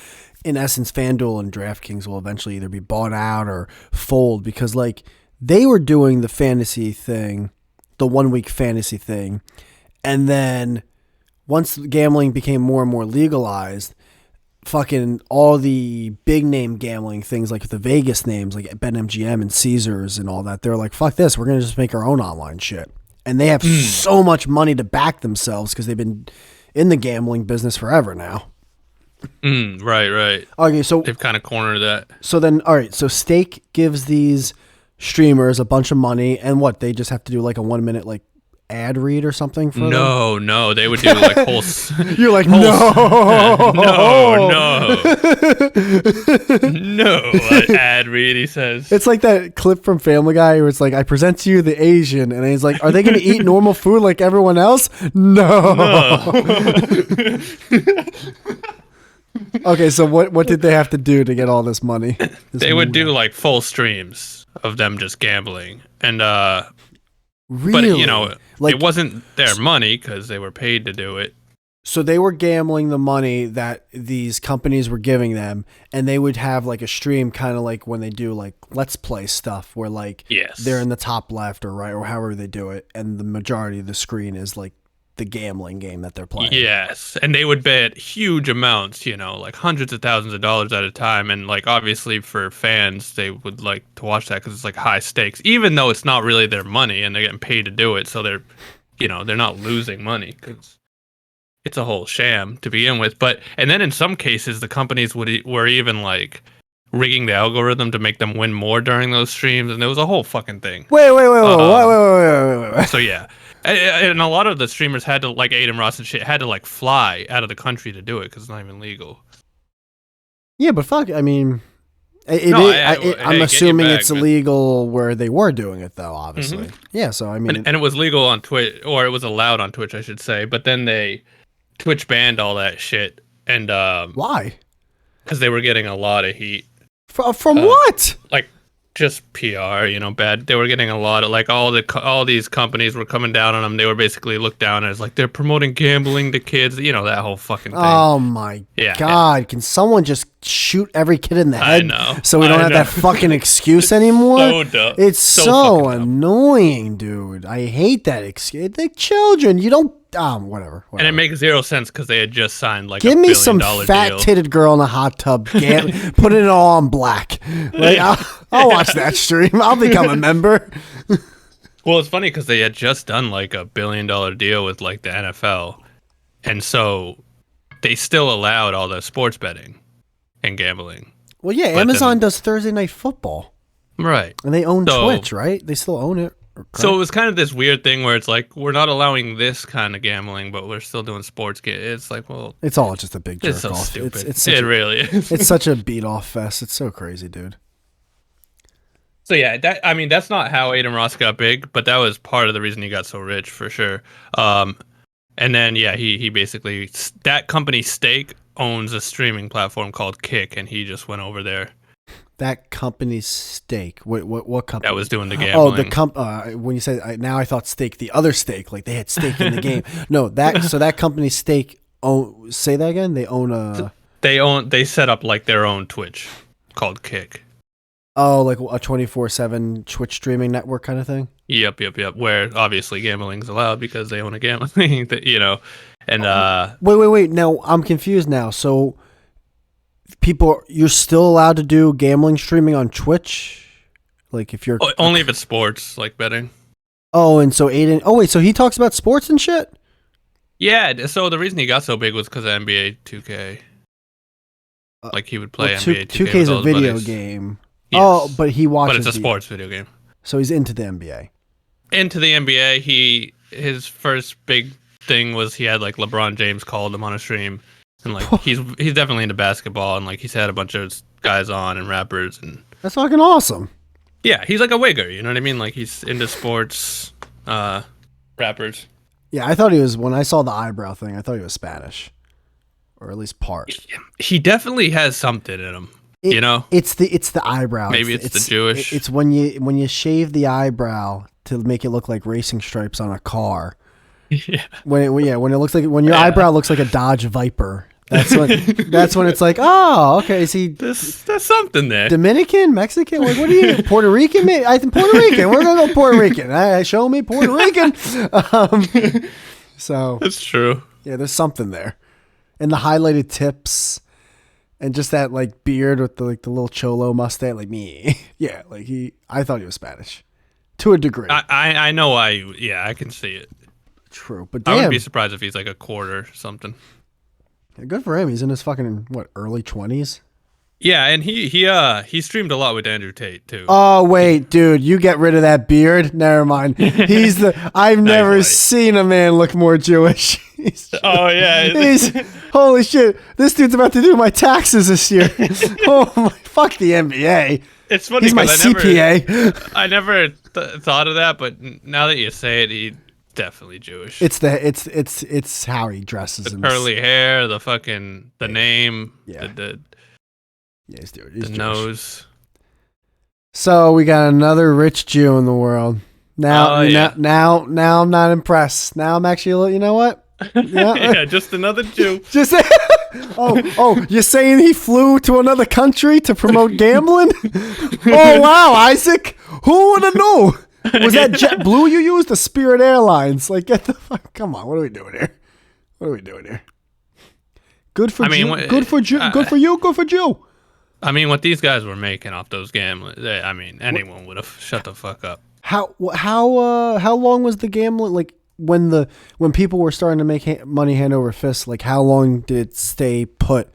in essence, FanDuel and DraftKings will eventually either be bought out or fold because, like, they were doing the fantasy thing, the 1 week fantasy thing, and then once gambling became more and more legalized, fucking all the big name gambling things like the Vegas names like BetMGM and Caesars and all that, they're like, fuck this, we're gonna just make our own online shit. And they have so much money to back themselves because they've been in the gambling business forever now. Right. Okay, so they've kind of cornered that. So then, all right, so Stake gives these streamers a bunch of money, and what, they just have to do like a 1 minute like ad read or something for them? No, they would do like whole. You're like no, ad read. He says it's like that clip from Family Guy where it's like, I present to you the Asian, and he's like, are they going to eat normal food like everyone else? No. Okay, so what did they have to do to get all this money? They would do like full streams of them just gambling, and really? But like, it wasn't their money because they were paid to do it. So they were gambling the money that these companies were giving them, and they would have like a stream, kind of like when they do like Let's Play stuff, where like they're in the top left or right or however they do it, and the majority of the screen is like the gambling game that they're playing. Yes, and they would bet huge amounts, like hundreds of thousands of dollars at a time, and like obviously for fans, they would like to watch that because it's like high stakes, even though it's not really their money and they're getting paid to do it, so they're, they're not losing money because it's a whole sham to begin with. But and then in some cases, the companies were even like rigging the algorithm to make them win more during those streams, and there was a whole fucking thing. Wait. So yeah. And a lot of the streamers had to, like Aiden Ross and shit, had to like fly out of the country to do it because it's not even legal. Yeah, but fuck, I mean, I'm assuming it's illegal where they were doing it, though, obviously. Mm-hmm. Yeah, so I mean... And it was legal on Twitch, or it was allowed on Twitch, I should say, but then Twitch banned all that shit. And why? Because they were getting a lot of heat. From what? Like, just PR, bad. They were getting a lot of, like, all these companies were coming down on them. They were basically looked down as like they're promoting gambling to kids, that whole fucking thing. Oh my god! Can someone just shoot every kid in the head? I know. So we don't have that fucking excuse anymore. So dumb. It's so annoying, dude. I hate that excuse. The children, you don't. Whatever. And it makes zero sense because they had just signed like give $1 me billion some fat-titted girl in a hot tub, put it all on black. Like I'll watch that stream. I'll become a member. Well, it's funny because they had just done like a $1 billion deal with like the NFL, and so they still allowed all the sports betting and gambling. Well, yeah, But Amazon then, does Thursday Night Football, right. and they own So Twitch, right? They still own it. so it Correct? was kind of this weird thing where it's like we're not allowing this kind of gambling, but we're still doing sports. It's like, well, It's all just a big it's jerk so off. stupid. It's It such really is. it's such a beat off fest. It's so crazy, dude. So yeah, that's not how Aiden Ross got big, but that was part of the reason he got so rich for sure. And then yeah, he basically that company Stake owns a streaming platform called Kick, and he just went over there. That company's Stake. What company? That was doing the Oh, gambling. when you said now I thought Stake, the other Stake, like they had stake in the game. No, that company's Stake own. Say that again. They own a. They set up like their own Twitch called Kick. Oh, like a 24/7 Twitch streaming network kind of thing. Yep. Where obviously gambling's allowed because they own a gambling, and Wait. Now I'm confused now. So you're still allowed to do gambling streaming on Twitch, like if you're only if it's sports like betting. Oh, and so Aiden. Oh wait, so he talks about sports and shit. Yeah. So the reason he got so big was because of NBA 2K. Like he would play NBA 2K. 2K is with all a his video buddies. game. Yes. Oh, but he watches. But it's a sports video game. So he's into the NBA. Into the NBA, his first big thing was he had like LeBron James called him on a stream, and like he's definitely into basketball, and like he's had a bunch of guys on and rappers, and That's fucking awesome. yeah, he's like a wigger, you know what I mean? Like he's into sports, rappers. Yeah, I thought he was. When I saw the eyebrow thing, I thought he was Spanish, or at least part. He definitely has something in him. You know, it's the eyebrow. Maybe it's the Jewish. It's when you shave the eyebrow to make it look like racing stripes on a car. Yeah. When it looks like when your eyebrow looks like a Dodge Viper. That's when it's like, oh, okay. Is he there's something there? Dominican, Mexican? Like, what are you? Puerto Rican? Maybe? I think Puerto Rican. We're gonna go Puerto Rican. Show me Puerto Rican. So That's true. yeah, there's something there, and the highlighted tips. And just that like beard with the little cholo mustache, like me, yeah, like I thought he was Spanish, to a degree. I know why. Yeah, I can see it. True, but I damn, wouldn't be surprised if he's like a quarter or something. yeah, good for him. He's in his fucking early 20s. Yeah, and he streamed a lot with Andrew Tate too. Oh wait, dude, you get rid of that beard. Never mind. I've never seen a man look more Jewish. Oh yeah, Holy shit! This dude's about to do my taxes this year. Oh my, fuck the NBA. it's funny. He's my CPA. I never thought of that, but now that you say it, he's definitely Jewish. It's how he dresses. The curly hair, the name, yeah. the Yes, dude. the nose. So we got another rich Jew in the world. Now I'm not impressed. Now I'm actually, you know what? Yeah, yeah, just another Jew. Just oh, you're saying he flew to another country to promote gambling? Oh wow, Isaac, who would have known? Was that JetBlue you used? The Spirit Airlines? Like, get the fuck. Come on, what are we doing here? Good for Jew. Good for Jew. Good for you. Good for Jew. I mean, what these guys were making off those gambling, anyone would have shut the fuck up. How long was the gambling? Like when people were starting to make money hand over fist, like how long did it stay put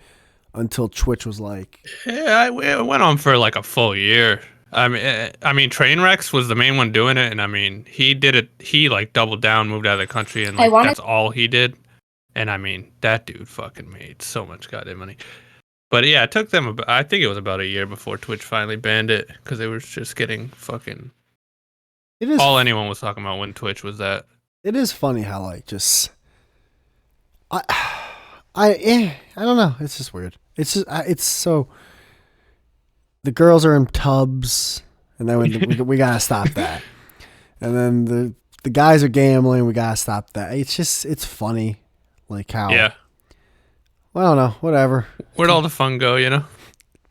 until Twitch was like? Yeah, it went on for like a full year. I mean, Trainwrecks was the main one doing it, and I mean, he did it. He like doubled down, moved out of the country, and like that's all he did. And I mean, that dude fucking made so much goddamn money. But yeah, it took them. I think it was about a year before Twitch finally banned it because they were just getting fucking. It is all anyone was talking about when Twitch was that. It is funny how like just. I don't know. It's just weird. It's just it's so. The girls are in tubs, and then we gotta stop that. And then the guys are gambling. We gotta stop that. It's funny, like how. Yeah. Well, I don't know. Whatever. Where'd all the fun go? You know.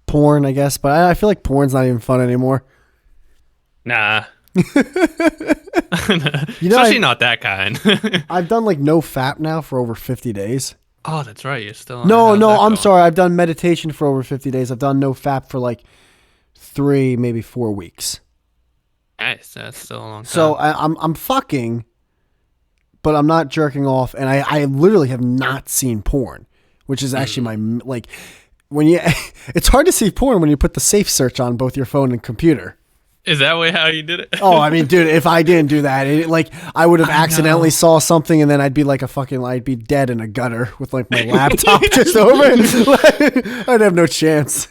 Porn, I guess, but I feel like porn's not even fun anymore. Nah. Especially not that kind. I've done like no fap now for over 50 days. Oh, that's right. You're still on. No, I'm sorry. I've done meditation for over 50 days. I've done no fap for like 3, maybe 4 weeks. Nice. That's still a long time. So I'm fucking, but I'm not jerking off, and I literally have not seen porn, which is actually my like when you. It's hard to see porn when you put the safe search on both your phone and computer. Is that way how you did it? Oh, I mean, dude, if I didn't do that, I would have accidentally saw something, and then I'd be like I'd be dead in a gutter with like my laptop just over it. I'd have no chance.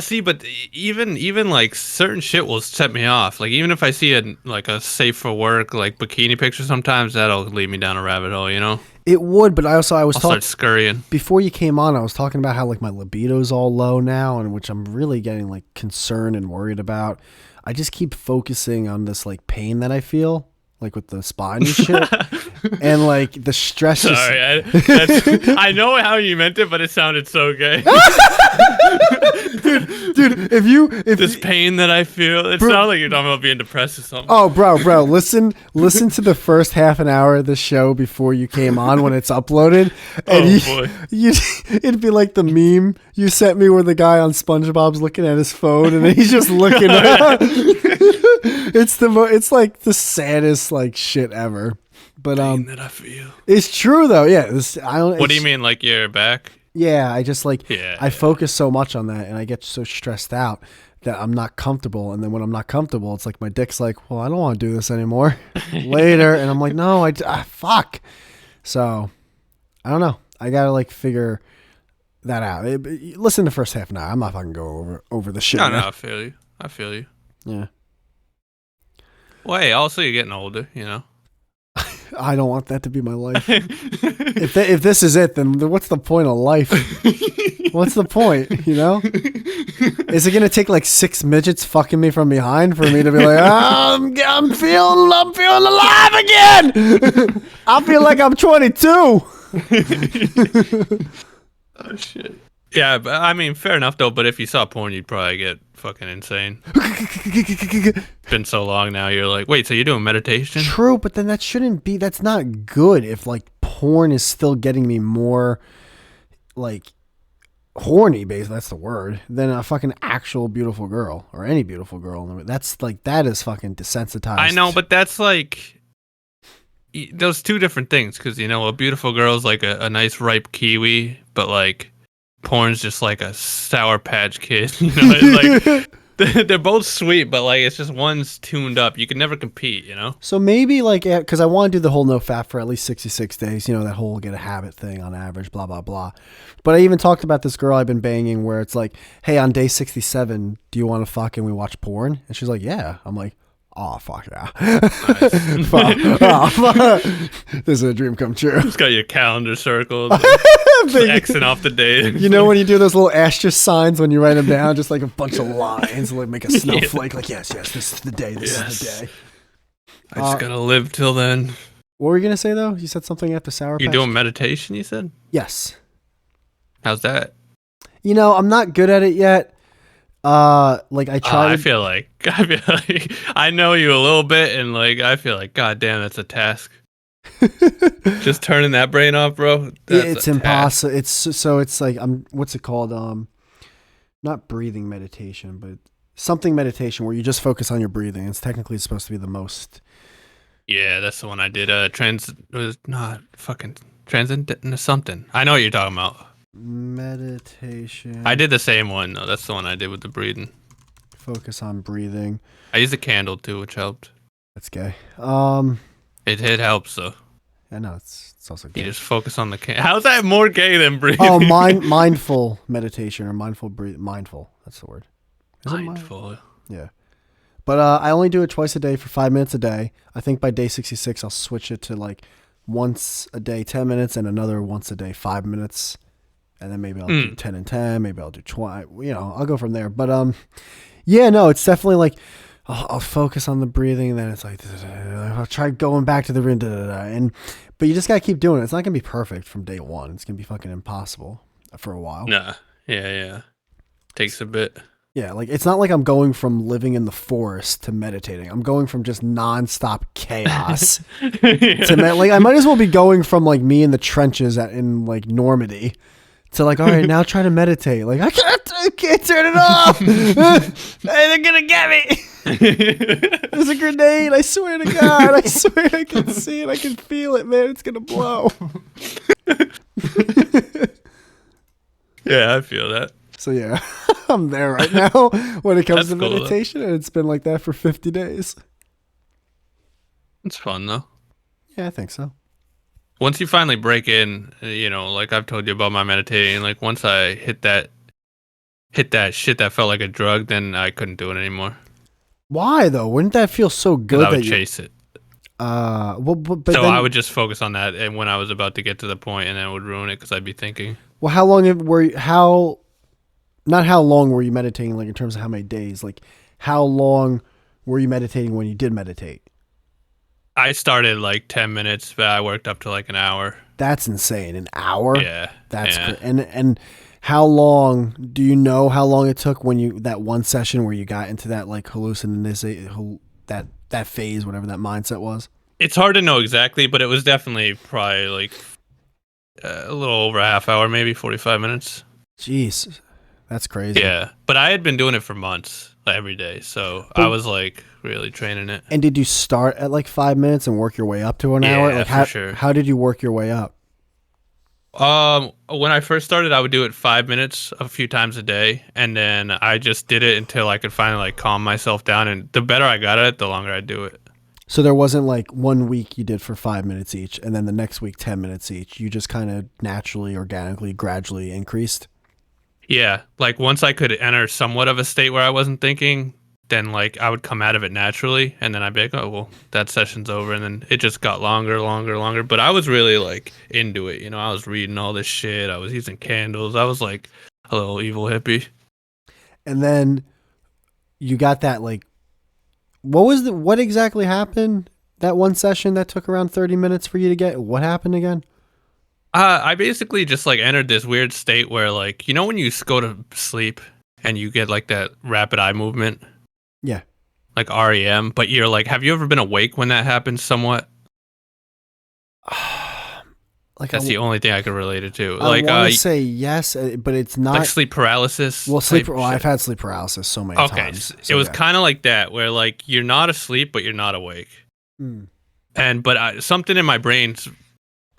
See, but even like certain shit will set me off. Like even if I see a safe for work like bikini picture, sometimes that'll lead me down a rabbit hole. You know. It would, but I'll start scurrying. Before you came on, I was talking about how like my libido's all low now, and which I'm really getting like concerned and worried about. I just keep focusing on this like pain that I feel, like with the spine and shit, and like the stress. Sorry, I know how you meant it, but it sounded so gay. dude, if this pain that I feel, it sounds like you're talking about being depressed or something. Oh, bro, listen to the first half an hour of the show before you came on when it's uploaded, and boy, it'd be like the meme you sent me where the guy on SpongeBob's looking at his phone and he's just looking at it's like the saddest like shit ever. But pain that I feel. It's true though. Yeah, what do you mean, like your back? Yeah, I just like I focus so much on that, and I get so stressed out that I'm not comfortable. And then when I'm not comfortable, it's like my dick's like, well, I don't want to do this anymore. Later, and I'm like, no, fuck. So I don't know. I gotta like figure that out. Listen to the first half an hour. I'm not fucking go over the shit. No, I feel you. Yeah. Well, hey, also you're getting older, you know. I don't want that to be my life. If this is it, then what's the point of life? What's the point, you know? Is it gonna take like 6 midgets fucking me from behind for me to be like, I'm feeling alive again? I feel like I'm 22. Oh shit. Yeah, but I mean, fair enough though. But if you saw porn, you'd probably get fucking insane. It's been so long now. You're like, wait, so you're doing meditation? True, but then that's not good. If like porn is still getting me more like horny, basically, that's the word, than a fucking actual beautiful girl or any beautiful girl. That's like, that is fucking desensitized. I know, but that's like those two different things. Because, you know, a beautiful girl is like a nice ripe kiwi, but like porn's just like a Sour Patch Kid. You know, it's like they're both sweet, but like it's just one's tuned up. You can never compete, you know. So maybe like, because I want to do the whole no fat for at least 66 days. You know, that whole get a habit thing on average, blah blah blah. But I even talked about this girl I've been banging where it's like, hey, on day 67, do you want to fuck and we watch porn? And she's like, yeah. I'm like, oh, fuck yeah. Nice. This is a dream come true. Just got your calendar circled. Xing off the day. You know when you do those little asterisk signs when you write them down, just like a bunch of lines, like make a snowflake, like, yes, this is the day, this is the day. I just gotta live till then. What were you going to say, though? You said something after Sour Patch? You're doing meditation, you said? Yes. How's that? You know, I'm not good at it yet. Like I try. I feel like I know you a little bit, and like I feel like, god damn, that's a task. Just turning that brain off, bro. It's impossible. It's like what's it called? Not breathing meditation, but something meditation where you just focus on your breathing. It's technically supposed to be the most. Yeah, that's the one I did. Transcendent something. I know what you're talking about. Meditation. I did the same one though. That's the one I did with the breathing. Focus on breathing. I used a candle too, which helped. That's gay. It helps though. I know it's also gay. You just focus on the candle. How's that more gay than breathing? Oh, mindful meditation or mindful breathing. Mindful. That's the word. Mindful. Yeah. But I only do it twice a day for 5 minutes a day. I think by day 66 I'll switch it to like once a day 10 minutes and another once a day 5 minutes. And then maybe I'll do 10 and 10. Maybe I'll do 20. You know, I'll go from there. But yeah, no, it's definitely like I'll focus on the breathing, and then it's like I'll try going back to the breathing. But you just gotta keep doing it. It's not gonna be perfect from day one. It's gonna be fucking impossible for a while. Nah, yeah, takes a bit. Yeah, like it's not like I'm going from living in the forest to meditating. I'm going from just nonstop chaos to like I might as well be going from like me in the trenches in like Normandy. So like, all right, now try to meditate. Like I can't turn it off. Hey, they're gonna get me. There's a grenade. I swear to God. I swear I can see it. I can feel it, man. It's going to blow. Yeah, I feel that. So, yeah, I'm there right now when it comes That's to cool, meditation, and it's been like that for 50 days. It's fun though. Yeah, I think so. Once you finally break in, like I've told you about my meditating, like once I hit that shit that felt like a drug, then I couldn't do it anymore. Why, though? Wouldn't that feel so Because good I would that you... chase it. Well, but So then... I would just focus on that, and when I was about to get to the point, and then it would ruin it because I'd be thinking. Well, how long were you... How... Not how long were you meditating, like in terms of how many days. Like, how long were you meditating when you did meditate? I started like 10 minutes, but I worked up to like an hour. That's insane. An hour? Yeah. That's yeah. and how long do you know how long it took when you that one session where you got into that like hallucination that phase, whatever that mindset was? It's hard to know exactly, but it was definitely probably like a little over a half hour, maybe 45 minutes. Jeez. That's crazy. Yeah. But I had been doing it for months, like, every day. So I was like really training it. And did you start at like 5 minutes and work your way up to an hour? Like for sure. How did you work your way up? When I first started, I would do it 5 minutes a few times a day, and then I just did it until I could finally like calm myself down. And the better I got at it, the longer I'd do it. So there wasn't like 1 week you did for 5 minutes each, and then the next week 10 minutes each. You just kind of naturally, organically, gradually increased. Yeah, like once I could enter somewhat of a state where I wasn't thinking, then like I would come out of it naturally, and then I'd be like, oh well, that session's over, and then it just got longer. But I was really like into it, I was reading all this shit, I was using candles, I was like a little evil hippie. And then you got that like, what exactly happened? That one session that took around 30 minutes for you to get. What happened again? I basically just like entered this weird state where like, when you go to sleep and you get like that rapid eye movement? Yeah. Like REM, but you're like, have you ever been awake when that happens somewhat? Like that's the only thing I could relate it to. I want to say yes, but it's not like sleep paralysis. Well, I've had sleep paralysis so many times. So it was kind of like that, where like you're not asleep, but you're not awake. But something in my brain,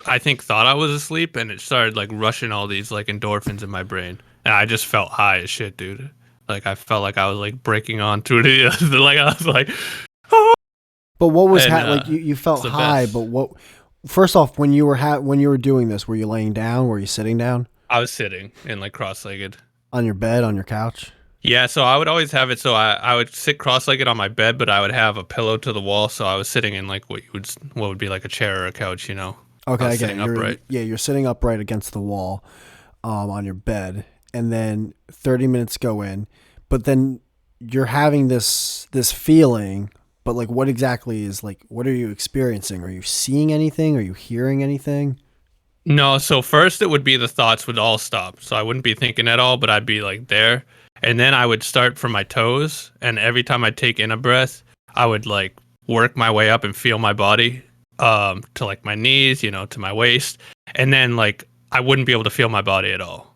I think, thought I was asleep, and it started like rushing all these like endorphins in my brain, and I just felt high as shit, dude. Like I felt like I was like breaking on through the like I was like. Oh! But what was like you felt high? Best. But what? First off, when you were doing this, were you laying down? Were you sitting down? I was sitting and like cross-legged on your bed, on your couch. Yeah, so I would always have it. So I would sit cross-legged on my bed, but I would have a pillow to the wall. So I was sitting in like what would be like a chair or a couch, Okay, I get it. Upright. You're sitting upright against the wall, on your bed, and then 30 minutes go in, but then you're having this feeling. But like, what exactly is like? What are you experiencing? Are you seeing anything? Are you hearing anything? No. So first, it would be the thoughts would all stop. So I wouldn't be thinking at all, but I'd be like there. And then I would start from my toes, and every time I take in a breath, I would like work my way up and feel my body to like my knees, to my waist. And then like I wouldn't be able to feel my body at all.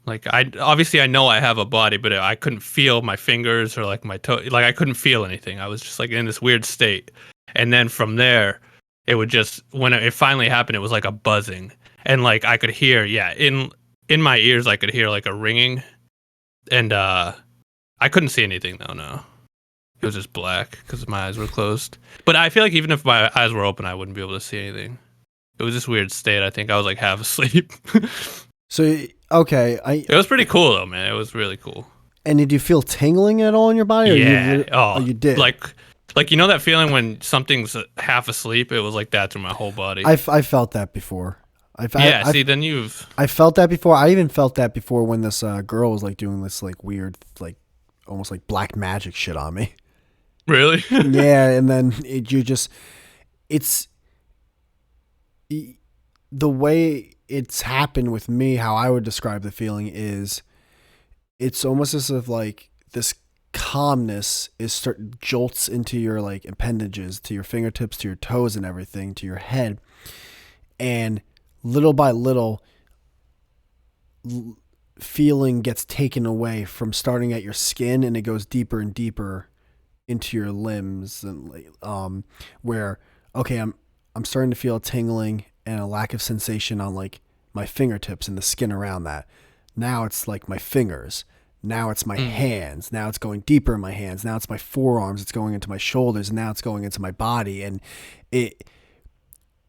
Like I know I have a body, but I couldn't feel my fingers or like my toe. Like I couldn't feel anything. I was just like in this weird state. And then from there, it would just, when it finally happened, it was like a buzzing. And like I could hear, in my ears, I could hear like a ringing. And I couldn't see anything though, no. It was just black because my eyes were closed. But I feel like even if my eyes were open, I wouldn't be able to see anything. It was this weird state. I think I was like half asleep. So, okay. It was pretty cool though, man. It was really cool. And did you feel tingling at all in your body? Yeah. You did? Like that feeling when something's half asleep? It was like that through my whole body. I felt that before. Then you've... I felt that before. I even felt that before when this girl was like doing this like weird, like almost like black magic shit on me. Really? Yeah, and then it's the way it's happened with me. How I would describe the feeling is, it's almost as if like this calmness jolts into your like appendages, to your fingertips, to your toes, and everything, to your head, and little by little, feeling gets taken away from starting at your skin, and it goes deeper and deeper into your limbs and like, where okay, I'm starting to feel tingling and a lack of sensation on like my fingertips and the skin around that. Now it's like my fingers. Now it's my hands. Now it's going deeper in my hands. Now it's my forearms. It's going into my shoulders, and now it's going into my body. And it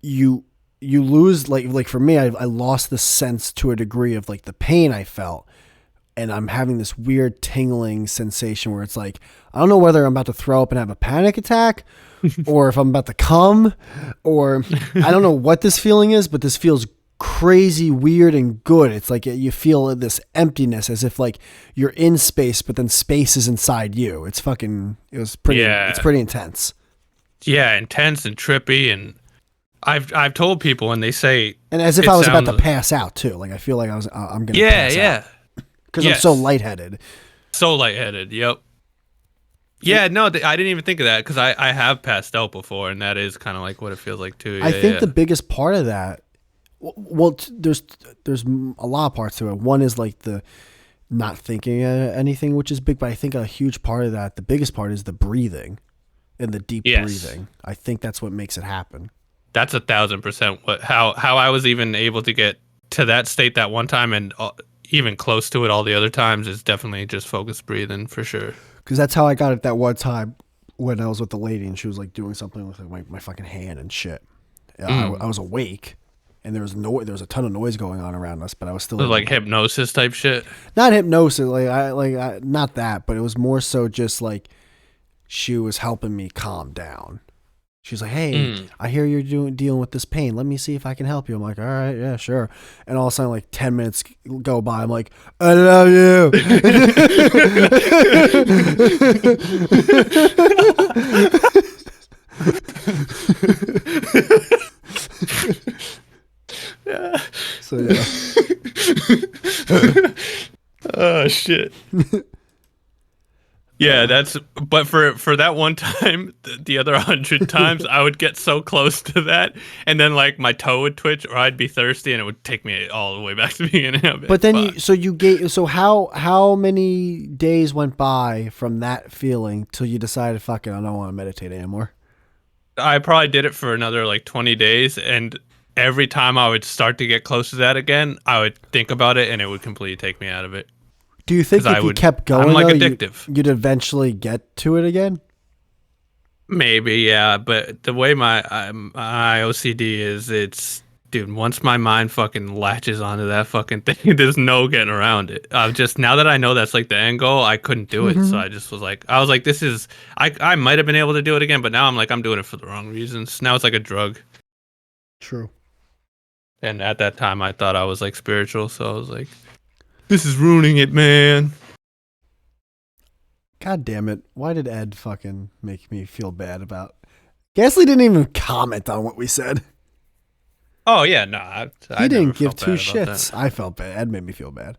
you lose like for me, I lost the sense to a degree of like the pain I felt, and I'm having this weird tingling sensation where it's like I don't know whether I'm about to throw up and have a panic attack, or if I'm about to come, or I don't know what this feeling is, but this feels crazy weird and good. It's like you feel this emptiness as if like you're in space, but then space is inside you. It's pretty intense. Yeah, intense and trippy, and I've told people when they say, and as if I was about to pass out too. Like I feel like I'm gonna pass out because I'm so lightheaded. So lightheaded. Yep. Yeah, no, I didn't even think of that because I have passed out before, and that is kind of like what it feels like too. Yeah, I think the biggest part of that, well, there's a lot of parts to it. One is like the not thinking anything, which is big, but I think a huge part of that, the biggest part, is the breathing and the deep breathing. I think that's what makes it happen. That's 1,000% how I was even able to get to that state that one time, and even close to it all the other times, is definitely just focused breathing for sure. Because that's how I got it that one time when I was with the lady and she was like doing something with like my fucking hand and shit. I was awake and there was a ton of noise going on around us, but I was still like hypnosis type shit. Not hypnosis, not that, but it was more so just like she was helping me calm down. She was like, "Hey, I hear you're dealing with this pain. Let me see if I can help you." I'm like, "All right, yeah, sure." And all of a sudden, like 10 minutes go by. I'm like, "I love you." So yeah. Oh shit. Yeah, but for that one time, the other 100 times, I would get so close to that, and then like my toe would twitch, or I'd be thirsty, and it would take me all the way back to the beginning of it. But then how many days went by from that feeling till you decided, fuck it, I don't want to meditate anymore? I probably did it for another like 20 days, and every time I would start to get close to that again, I would think about it, and it would completely take me out of it. Do you think if you kept going, I'm like addictive, you'd eventually get to it again? Maybe, yeah. But the way my OCD is, it's, dude, once my mind fucking latches onto that fucking thing, there's no getting around it. Now that I know that's like the end goal, I couldn't do it. So I just was like, this is, I might have been able to do it again, but now I'm like, I'm doing it for the wrong reasons. Now it's like a drug. True. And at that time, I thought I was like spiritual, so I was like, this is ruining it, man. God damn it. Why did Ed fucking make me feel bad about... Gasly didn't even comment on what we said. Oh, yeah, no. He didn't give two shits. I felt bad. Ed made me feel bad.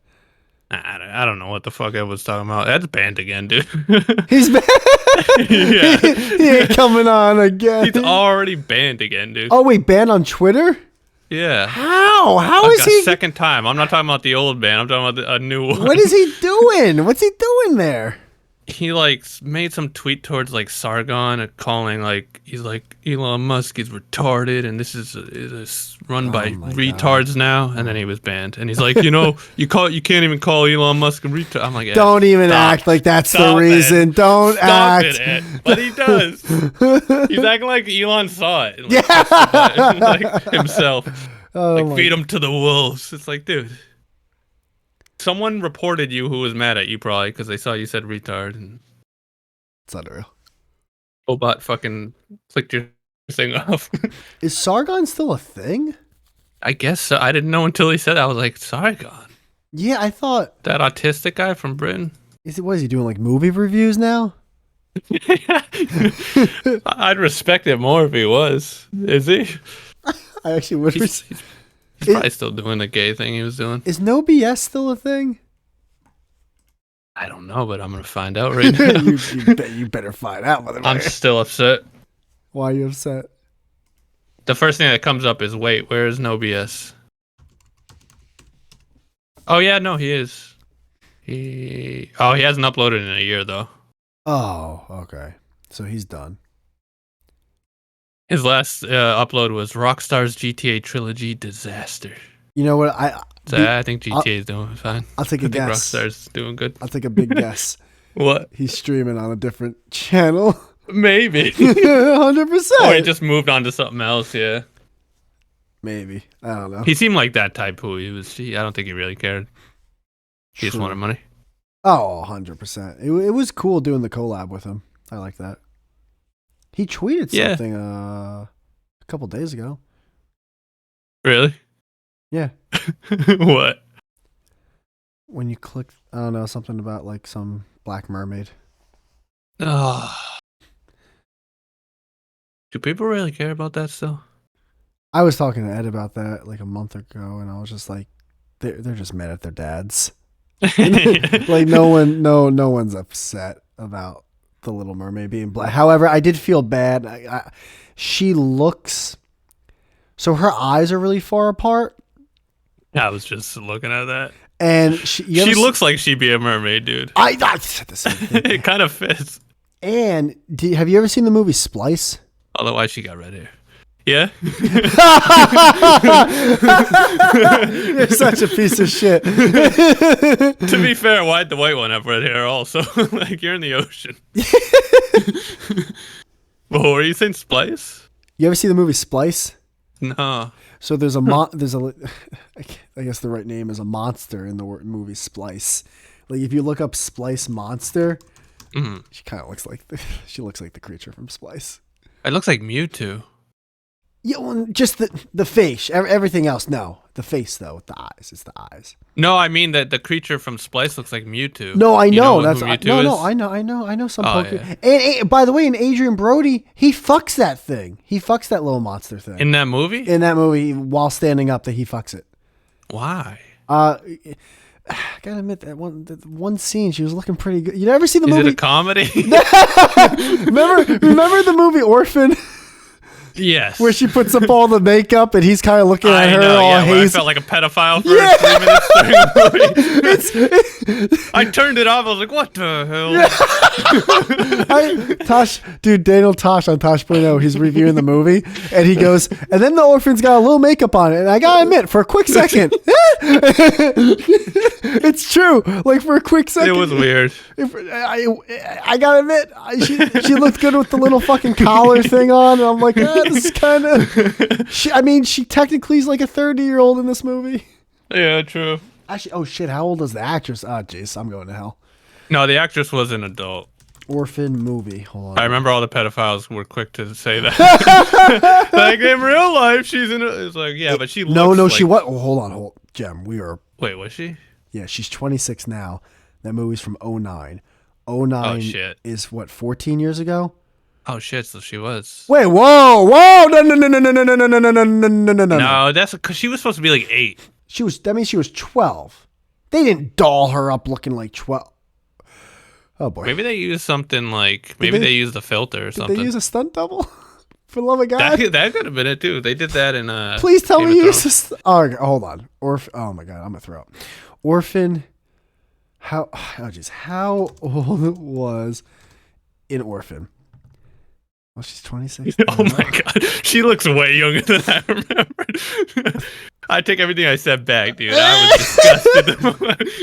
I don't know what the fuck Ed was talking about. Ed's banned again, dude. He's banned? Yeah. He ain't coming on again. He's already banned again, dude. Oh, wait, banned on Twitter? Yeah. How? How is he? Second time. I'm not talking about the old ban. I'm talking about a new one. What is he doing? What's he doing there? He like made some tweet towards like Sargon and calling like he's like Elon Musk is retarded and this is run by retards now, and then he was banned. And he's like, you can't even call Elon Musk a retard. I'm like, don't even act like that's the reason. Don't act. It, but he does. He's acting like Elon saw it. And, like, like himself. Like feed him to the wolves. It's like, dude. Someone reported you who was mad at you probably because they saw you said retard. And it's unreal. Obot fucking clicked your thing off. Is Sargon still a thing? I guess so. I didn't know until he said that. I was like, Sargon? Yeah, I thought... That autistic guy from Britain? What is he doing, like movie reviews now? I'd respect it more if he was. Is he? I actually would respect... He's probably still doing the gay thing he was doing. Is no BS still a thing? I don't know, but I'm going to find out right now. you better find out. I'm still upset. Why are you upset? The first thing that comes up is, wait, where is no BS? Oh, yeah, no, he is. He hasn't uploaded in a year, though. Oh, okay. So he's done. His last upload was Rockstar's GTA trilogy disaster. You know what? I think GTA is doing fine. I'll take a guess. Rockstar's doing good. I'll take a big guess. What? He's streaming on a different channel. Maybe. 100%. Or he just moved on to something else, yeah. Maybe. I don't know. He seemed like that type who he was. I don't think he really cared. He just wanted money. Oh, 100%. It was cool doing the collab with him. I like that. He tweeted something a couple days ago. Really? Yeah. What? When you click, I don't know, something about like some black mermaid. Oh. Do people really care about that still? I was talking to Ed about that like a month ago, and I was just like, they're just mad at their dads. Like no one's upset about the Little Mermaid being black. However, I did feel bad. She looks, so her eyes are really far apart. I was just looking at that. And she looks like she'd be a mermaid, dude. I said the same thing. It kind of fits. And have you ever seen the movie Splice? Otherwise, she got red hair. Yeah? You're such a piece of shit. To be fair, why'd the white one have red hair also? Like, you're in the ocean. Well, were you saying Splice? You ever see the movie Splice? No. So there's I guess the right name is a monster in the movie Splice. Like if you look up Splice monster, she kind of looks like the creature from Splice. It looks like Mewtwo. Yeah, well, just the face. Everything else, no. The face though, with the eyes. It's the eyes. No, I mean that the creature from Splice looks like Mewtwo. No, I know. That's I know some Pokemon. Yeah. And by the way, in Adrian Brody, he fucks that thing. He fucks that little monster thing. In that movie? In that movie, while standing up, that he fucks it. Why? I gotta admit that one scene, she was looking pretty good. You never see the movie? Is it a comedy? remember the movie Orphan? Yes. Where she puts up all the makeup and he's kind of looking at her all hazy. I felt like a pedophile for 3 minutes during the movie. I turned it off. I was like, what the hell? Daniel Tosh on Tosh.0, he's reviewing the movie and he goes, and then the orphan's got a little makeup on it. And I gotta admit, for a quick second, it's true. Like for a quick second. It was weird. I gotta admit, she looked good with the little fucking collar thing on. And I'm like, this is kind of. She technically is like a 30-year-old in this movie. Yeah, true. Actually, oh shit, how old is the actress? Oh, jeez, I'm going to hell. No, the actress was an adult. Orphan movie. Hold on. I remember all the pedophiles were quick to say that. Like in real life, she's in. It's like, yeah, but she. She what? Oh, hold on, Jem. We are. Wait, was she? Yeah, she's 26 now. That movie's from 2009. 2009 Oh shit. Is what, 14 years ago? Oh shit! So she was. Wait, whoa! No! No, that's because she was supposed to be like 8. That means she was 12. They didn't doll her up looking like 12. Oh boy. Maybe they used something like they used a filter or something. Did they use a stunt double? For the love of God. That could have been it too. They did that in Please tell me you used oh, hold on. Oh my God, I'm gonna throw up. Orphan. How old was in Orphan? Well, she's 26. Oh my God. She looks way younger than I remember. I take everything I said back, dude. I was disgusted.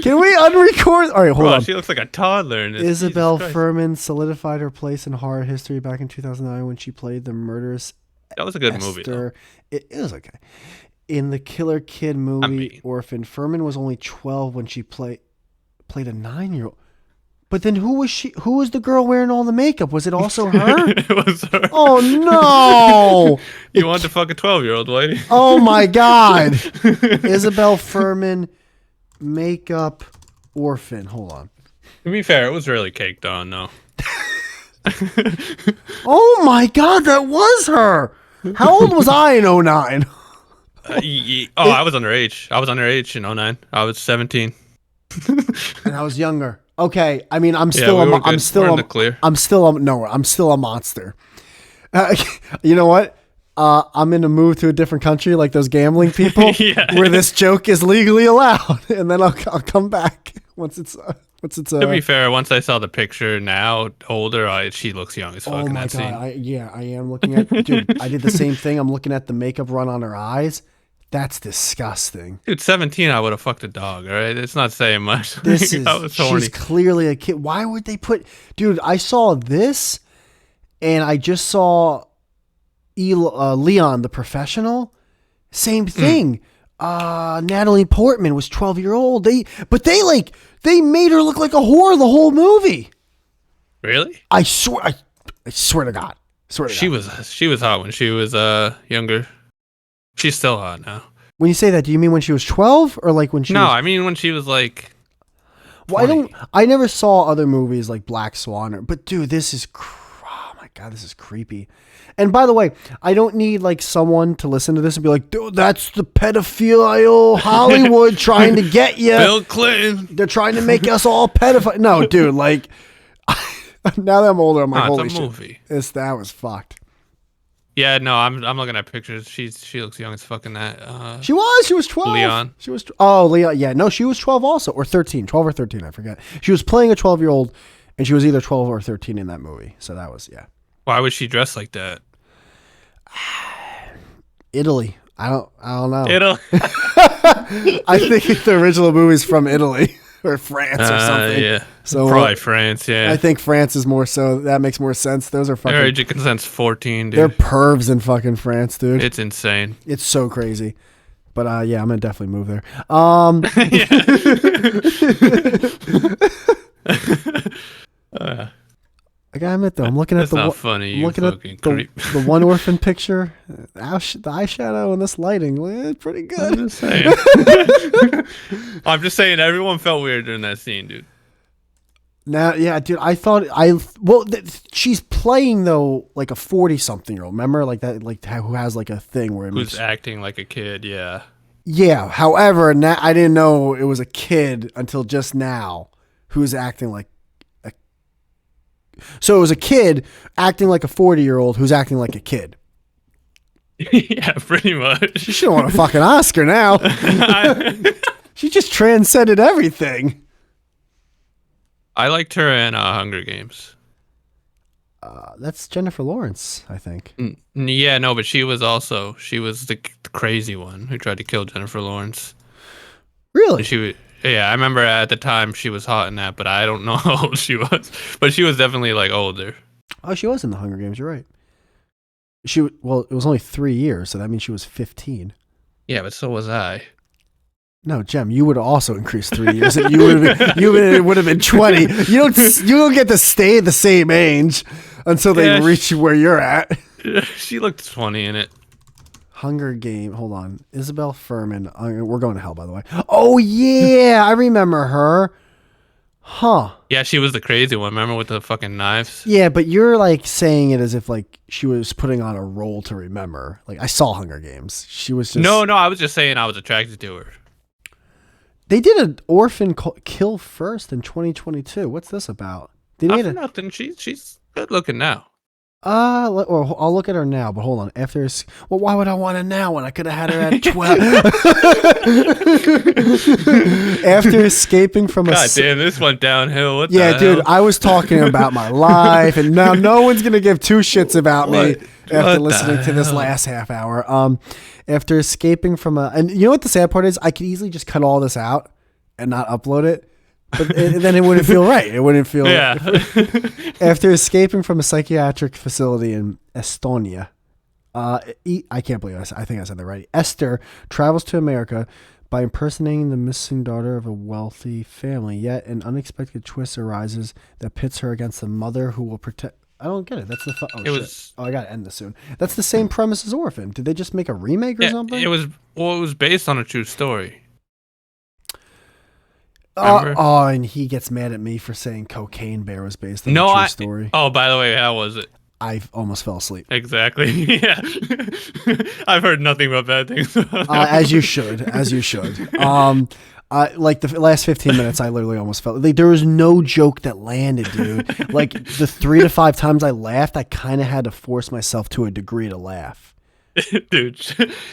Can we unrecord? All right, hold on. She looks like a toddler in this. Isabel Furman solidified her place in horror history back in 2009 when she played the murderous That was a good movie, though. It was okay. In the Killer Kid movie, Orphan, Furman was only 12 when she played a 9-year-old. But then who was she? Who was the girl wearing all the makeup? Was it also her? It was her. Oh no! You wanted to fuck a 12-year-old lady? Oh my God! Isabel Furman, makeup, Orphan. Hold on. To be fair, it was really caked on, though. Oh my God, that was her. How old was I in 2009? I was underage. I was underage in 2009. I was 17. And I was younger. Okay, I mean, I'm still a monster. You know what? I'm in a move to a different country, like those gambling people, where this joke is legally allowed, and then I'll come back once it's What's its To be fair, once I saw the picture now, older, she looks young as fuck Oh in my that god! scene. I am looking at dude. I did the same thing. I'm looking at the makeup run on her eyes. That's disgusting. Dude, 17, I would have fucked a dog. All right, it's not saying much. This I is was she's horny. clearly a kid. Why would they put? Dude, I saw this, and I just saw Leon the Professional. Same thing. Natalie Portman was 12-year-old. They made her look like a whore the whole movie. Really? I swear to God. She was hot when she was younger. She's still hot now. When you say that, do you mean when she was 12 or like when she No, was... I mean when she was like. Well, I never saw other movies like Black Swan, but dude, oh my God, this is creepy. And by the way, I don't need like someone to listen to this and be like, dude, that's the pedophile Hollywood trying to get you. Bill Clinton. They're trying to make us all pedophiles. No, dude, like now that I'm older, I'm like, holy it's a movie. shit. That was fucked. Yeah, no, I'm looking at pictures. She looks young as fucking that. She was 12. Leon. She was Leon. Yeah, no, she was 12 also, or 13, 12 or 13, I forget. She was playing a 12-year-old, and she was either 12 or 13 in that movie. So that was Why was she dressed like that? Italy. I don't know. Italy. I think the original movie's from Italy or France or something. Yeah. So probably France. Yeah. I think France is more so. That makes more sense. Those are fucking. Their age of consent's 14, dude. They're pervs in fucking France, dude. It's insane. It's so crazy. But yeah, I'm gonna definitely move there. I gotta admit though, I'm looking at funny. I'm looking at the one orphan picture. The eyeshadow and this lighting, it's pretty good. I'm just saying. I'm just saying, everyone felt weird during that scene, dude. Now, yeah, dude, she's playing though like a 40-something-year-old. Remember, like that, like who has like a thing where who's acting like a kid, yeah. Yeah. However, I didn't know it was a kid until just now. Who's acting like so it was a kid acting like a 40-year-old who's acting like a kid. Yeah, pretty much. She should have won a fucking Oscar now. She just transcended everything. I liked her in Hunger Games. That's Jennifer Lawrence, I think. Yeah, no, but she was the crazy one who tried to kill Jennifer Lawrence. Really? Yeah, I remember at the time she was hot in that, but I don't know how old she was. But she was definitely like older. Oh, she was in the Hunger Games. You're right. Well, it was only 3 years, so that means she was 15. Yeah, but so was I. No, Jem, you would have also increased 3 years. You would have been 20. You don't get to stay the same age until they reach where you're at. She looked 20 in it. Hunger Game. Hold on. Isabel Furman. We're going to hell, by the way. Oh, yeah. I remember her. Huh. Yeah, she was the crazy one. Remember with the fucking knives? Yeah, but you're like saying it as if like she was putting on a role to remember. Like I saw Hunger Games. She was just... No, I was just saying I was attracted to her. They did an orphan kill first in 2022. What's this about? Not for nothing. She's good looking now. I'll look at her now, but hold on. Why would I want her now when I could have had her at 12? After escaping from God damn, this went downhill. What the hell? Dude, I was talking about my life, and now no one's gonna give two shits about me after listening to this last half hour. After escaping from and you know what the sad part is? I could easily just cut all this out and not upload it. But then it wouldn't feel right. It wouldn't feel... Yeah. After escaping from a psychiatric facility in Estonia, I can't believe I think I said that right. Esther travels to America by impersonating the missing daughter of a wealthy family. Yet an unexpected twist arises that pits her against the mother who will protect... I don't get it. That's the... I gotta end this soon. That's the same premise as Orphan. Did they just make a remake or something? It was based on a true story. And he gets mad at me for saying Cocaine Bear was based on a true story. Oh, by the way, how was it? I almost fell asleep. Exactly. Yeah. I've heard nothing but bad things. As you should. Like the last 15 minutes, I literally almost fell. Like there was no joke that landed, dude. Like the 3 to 5 times I laughed, I kind of had to force myself to a degree to laugh. Dude,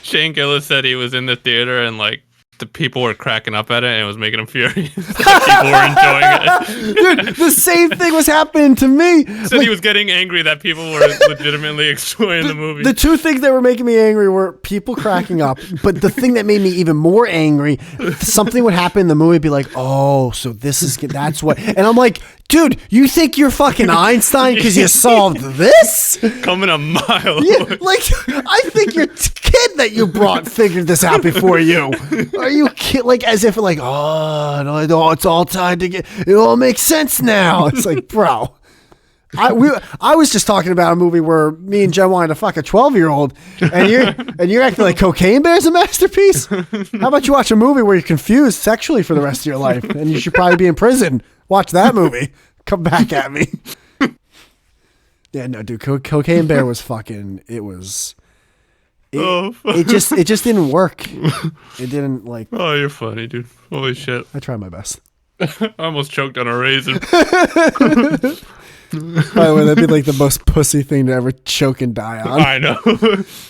Shane Gillis said he was in the theater and like the people were cracking up at it and it was making them furious. People were enjoying it. Dude, the same thing was happening to me. Said he was getting angry that people were legitimately enjoying the movie. The two things that were making me angry were people cracking up, but the thing that made me even more angry, something would happen in the movie, be like, oh, so that's what, and I'm like, dude, you think you're fucking Einstein because you solved this? Coming a mile. Yeah, like, I think your kid that you brought figured this out before you. Are you kidding? Like, as if like, oh, no, it's all tied together. It all makes sense now. It's like, bro. I was just talking about a movie where me and Jen wanted to fuck a 12-year-old, and you're acting like Cocaine Bear's a masterpiece. How about you watch a movie where you're confused sexually for the rest of your life, and you should probably be in prison? Watch that movie. Come back at me. Yeah, no, dude. Cocaine Bear was fucking. It was. It just didn't work. It didn't like. Oh, you're funny, dude. Holy shit. I tried my best. I almost choked on a raisin. By the way, that'd be like the most pussy thing to ever choke and die on. I know.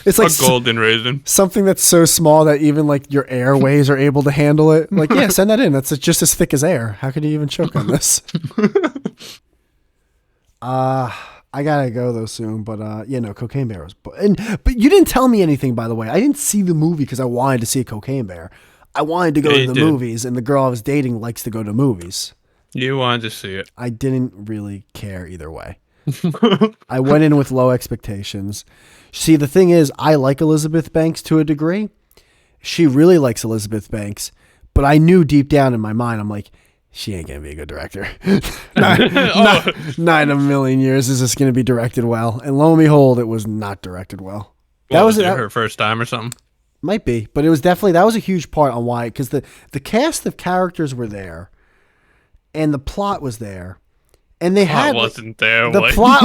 It's like a golden raisin. Something that's so small that even like your airways are able to handle it. Like, yeah, send that in. That's just as thick as air. How could you even choke on this? I gotta go though soon, but yeah, no, Cocaine Bear was. But you didn't tell me anything, by the way. I didn't see the movie because I wanted to see a Cocaine Bear. I wanted to go to the movies, and the girl I was dating likes to go to movies. You wanted to see it. I didn't really care either way. I went in with low expectations. See, the thing is, I like Elizabeth Banks to a degree. She really likes Elizabeth Banks, but I knew deep down in my mind, I'm like, she ain't going to be a good director. not in a million years is this going to be directed well. And lo and behold, it was not directed well. That was her first time or something? Might be, but it was definitely, that was a huge part on why, because the cast of characters were there. And the plot was there, and they had wasn't there. The plot,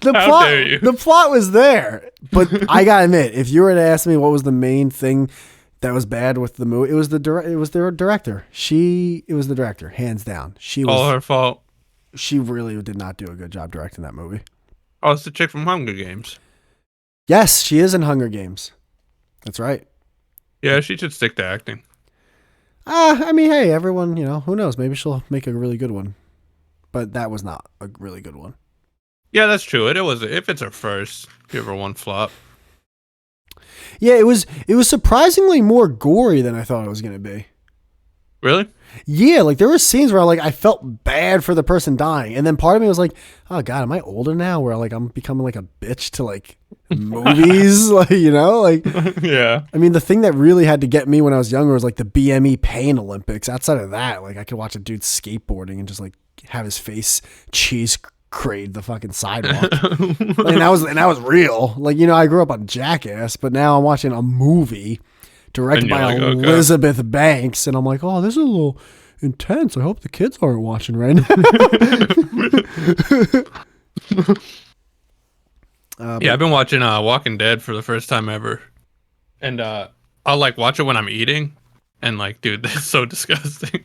the plot was there. But I gotta admit, if you were to ask me what was the main thing that was bad with the movie, it was the director. It was the director, hands down. All her fault. She really did not do a good job directing that movie. Oh, it's the chick from Hunger Games. Yes, she is in Hunger Games. That's right. Yeah, she should stick to acting. I mean, hey, everyone, who knows? Maybe she'll make a really good one. But that was not a really good one. Yeah, that's true. It was. If it's her first, give her one flop. Yeah, it was surprisingly more gory than I thought it was going to be. Really? Yeah, like there were scenes where I felt bad for the person dying, and then part of me was like, "Oh God, am I older now? Where like I'm becoming like a bitch to like movies, like Yeah. I mean, the thing that really had to get me when I was younger was like the BME Pain Olympics. Outside of that, like I could watch a dude skateboarding and just like have his face cheese crate the fucking sidewalk, and that was real. Like I grew up on Jackass, but now I'm watching a movie directed by Elizabeth Banks, and I'm like, oh, this is a little intense. I hope the kids aren't watching right now. Yeah, I've been watching Walking Dead for the first time ever, and I'll like watch it when I'm eating, and like, dude, that's so disgusting.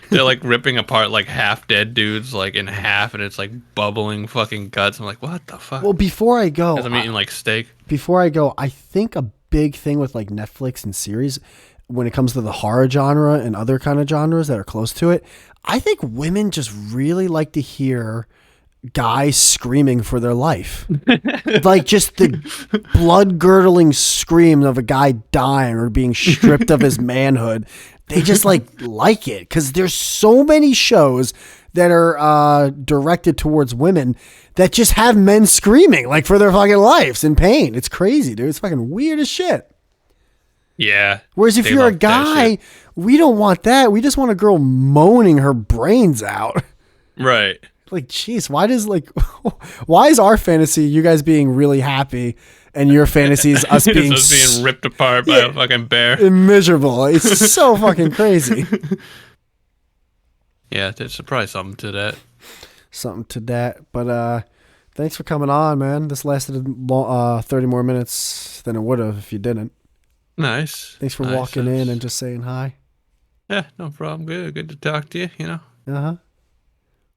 They're like ripping apart like half dead dudes like in half, and it's like bubbling fucking guts. I'm like, what the fuck? Well, before I go, because I'm eating like steak. Before I go, I think a big thing with like Netflix and series when it comes to the horror genre and other kind of genres that are close to it, I think women just really like to hear guys screaming for their life. Like just the blood girdling scream of a guy dying or being stripped of his manhood. They just like it because there's so many shows that are directed towards women that just have men screaming like for their fucking lives in pain. It's crazy, dude. It's fucking weird as shit. Yeah. Whereas if you're a guy, we don't want that. We just want a girl moaning her brains out. Right. Like, geez, why is our fantasy you guys being really happy and your fantasy is us being ripped apart by a fucking bear? Miserable. It's so fucking crazy. Yeah, there's probably something to that. But thanks for coming on, man. This lasted 30 more minutes than it would have if you didn't. Nice. Thanks for walking in and just saying hi. Yeah, no problem. Good to talk to you, Uh-huh.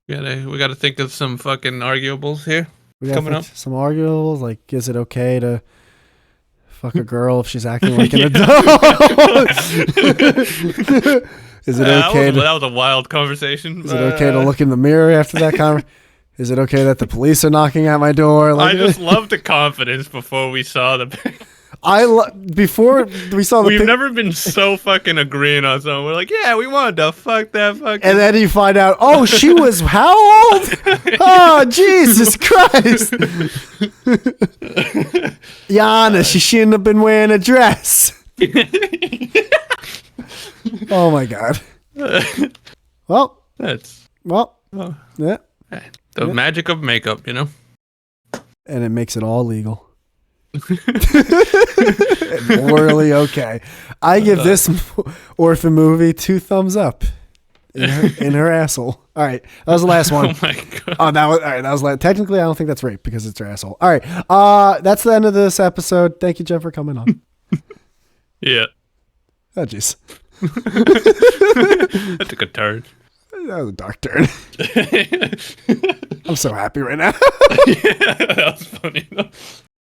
We gotta think of some fucking arguables here. We got some arguables, like is it okay to fuck a girl if she's acting like an adult? Is it okay? That was a wild conversation. Is it okay to look in the mirror after that conversation? Is it okay that the police are knocking at my door? I just love the confidence before we saw the pic. Before we saw the We've never been so fucking agreeing on something. We're like, yeah, we wanted to fuck that fucking. And then you find out, oh, she was how old? Oh, Jesus Christ. Yana, she shouldn't have been wearing a dress. Oh my God. Well. Yeah. The magic of makeup, you know? And it makes it all legal. Morally okay. I give this orphan movie 2 thumbs up in her asshole. All right, that was the last one. Oh my God. Oh, that was all right. That was technically I don't think that's rape because it's her asshole. All right, that's the end of this episode. Thank you, Jen, for coming on. Yeah. Oh jeez. That took a turn. That was a dark turn. I'm so happy right now. Yeah, that was funny though.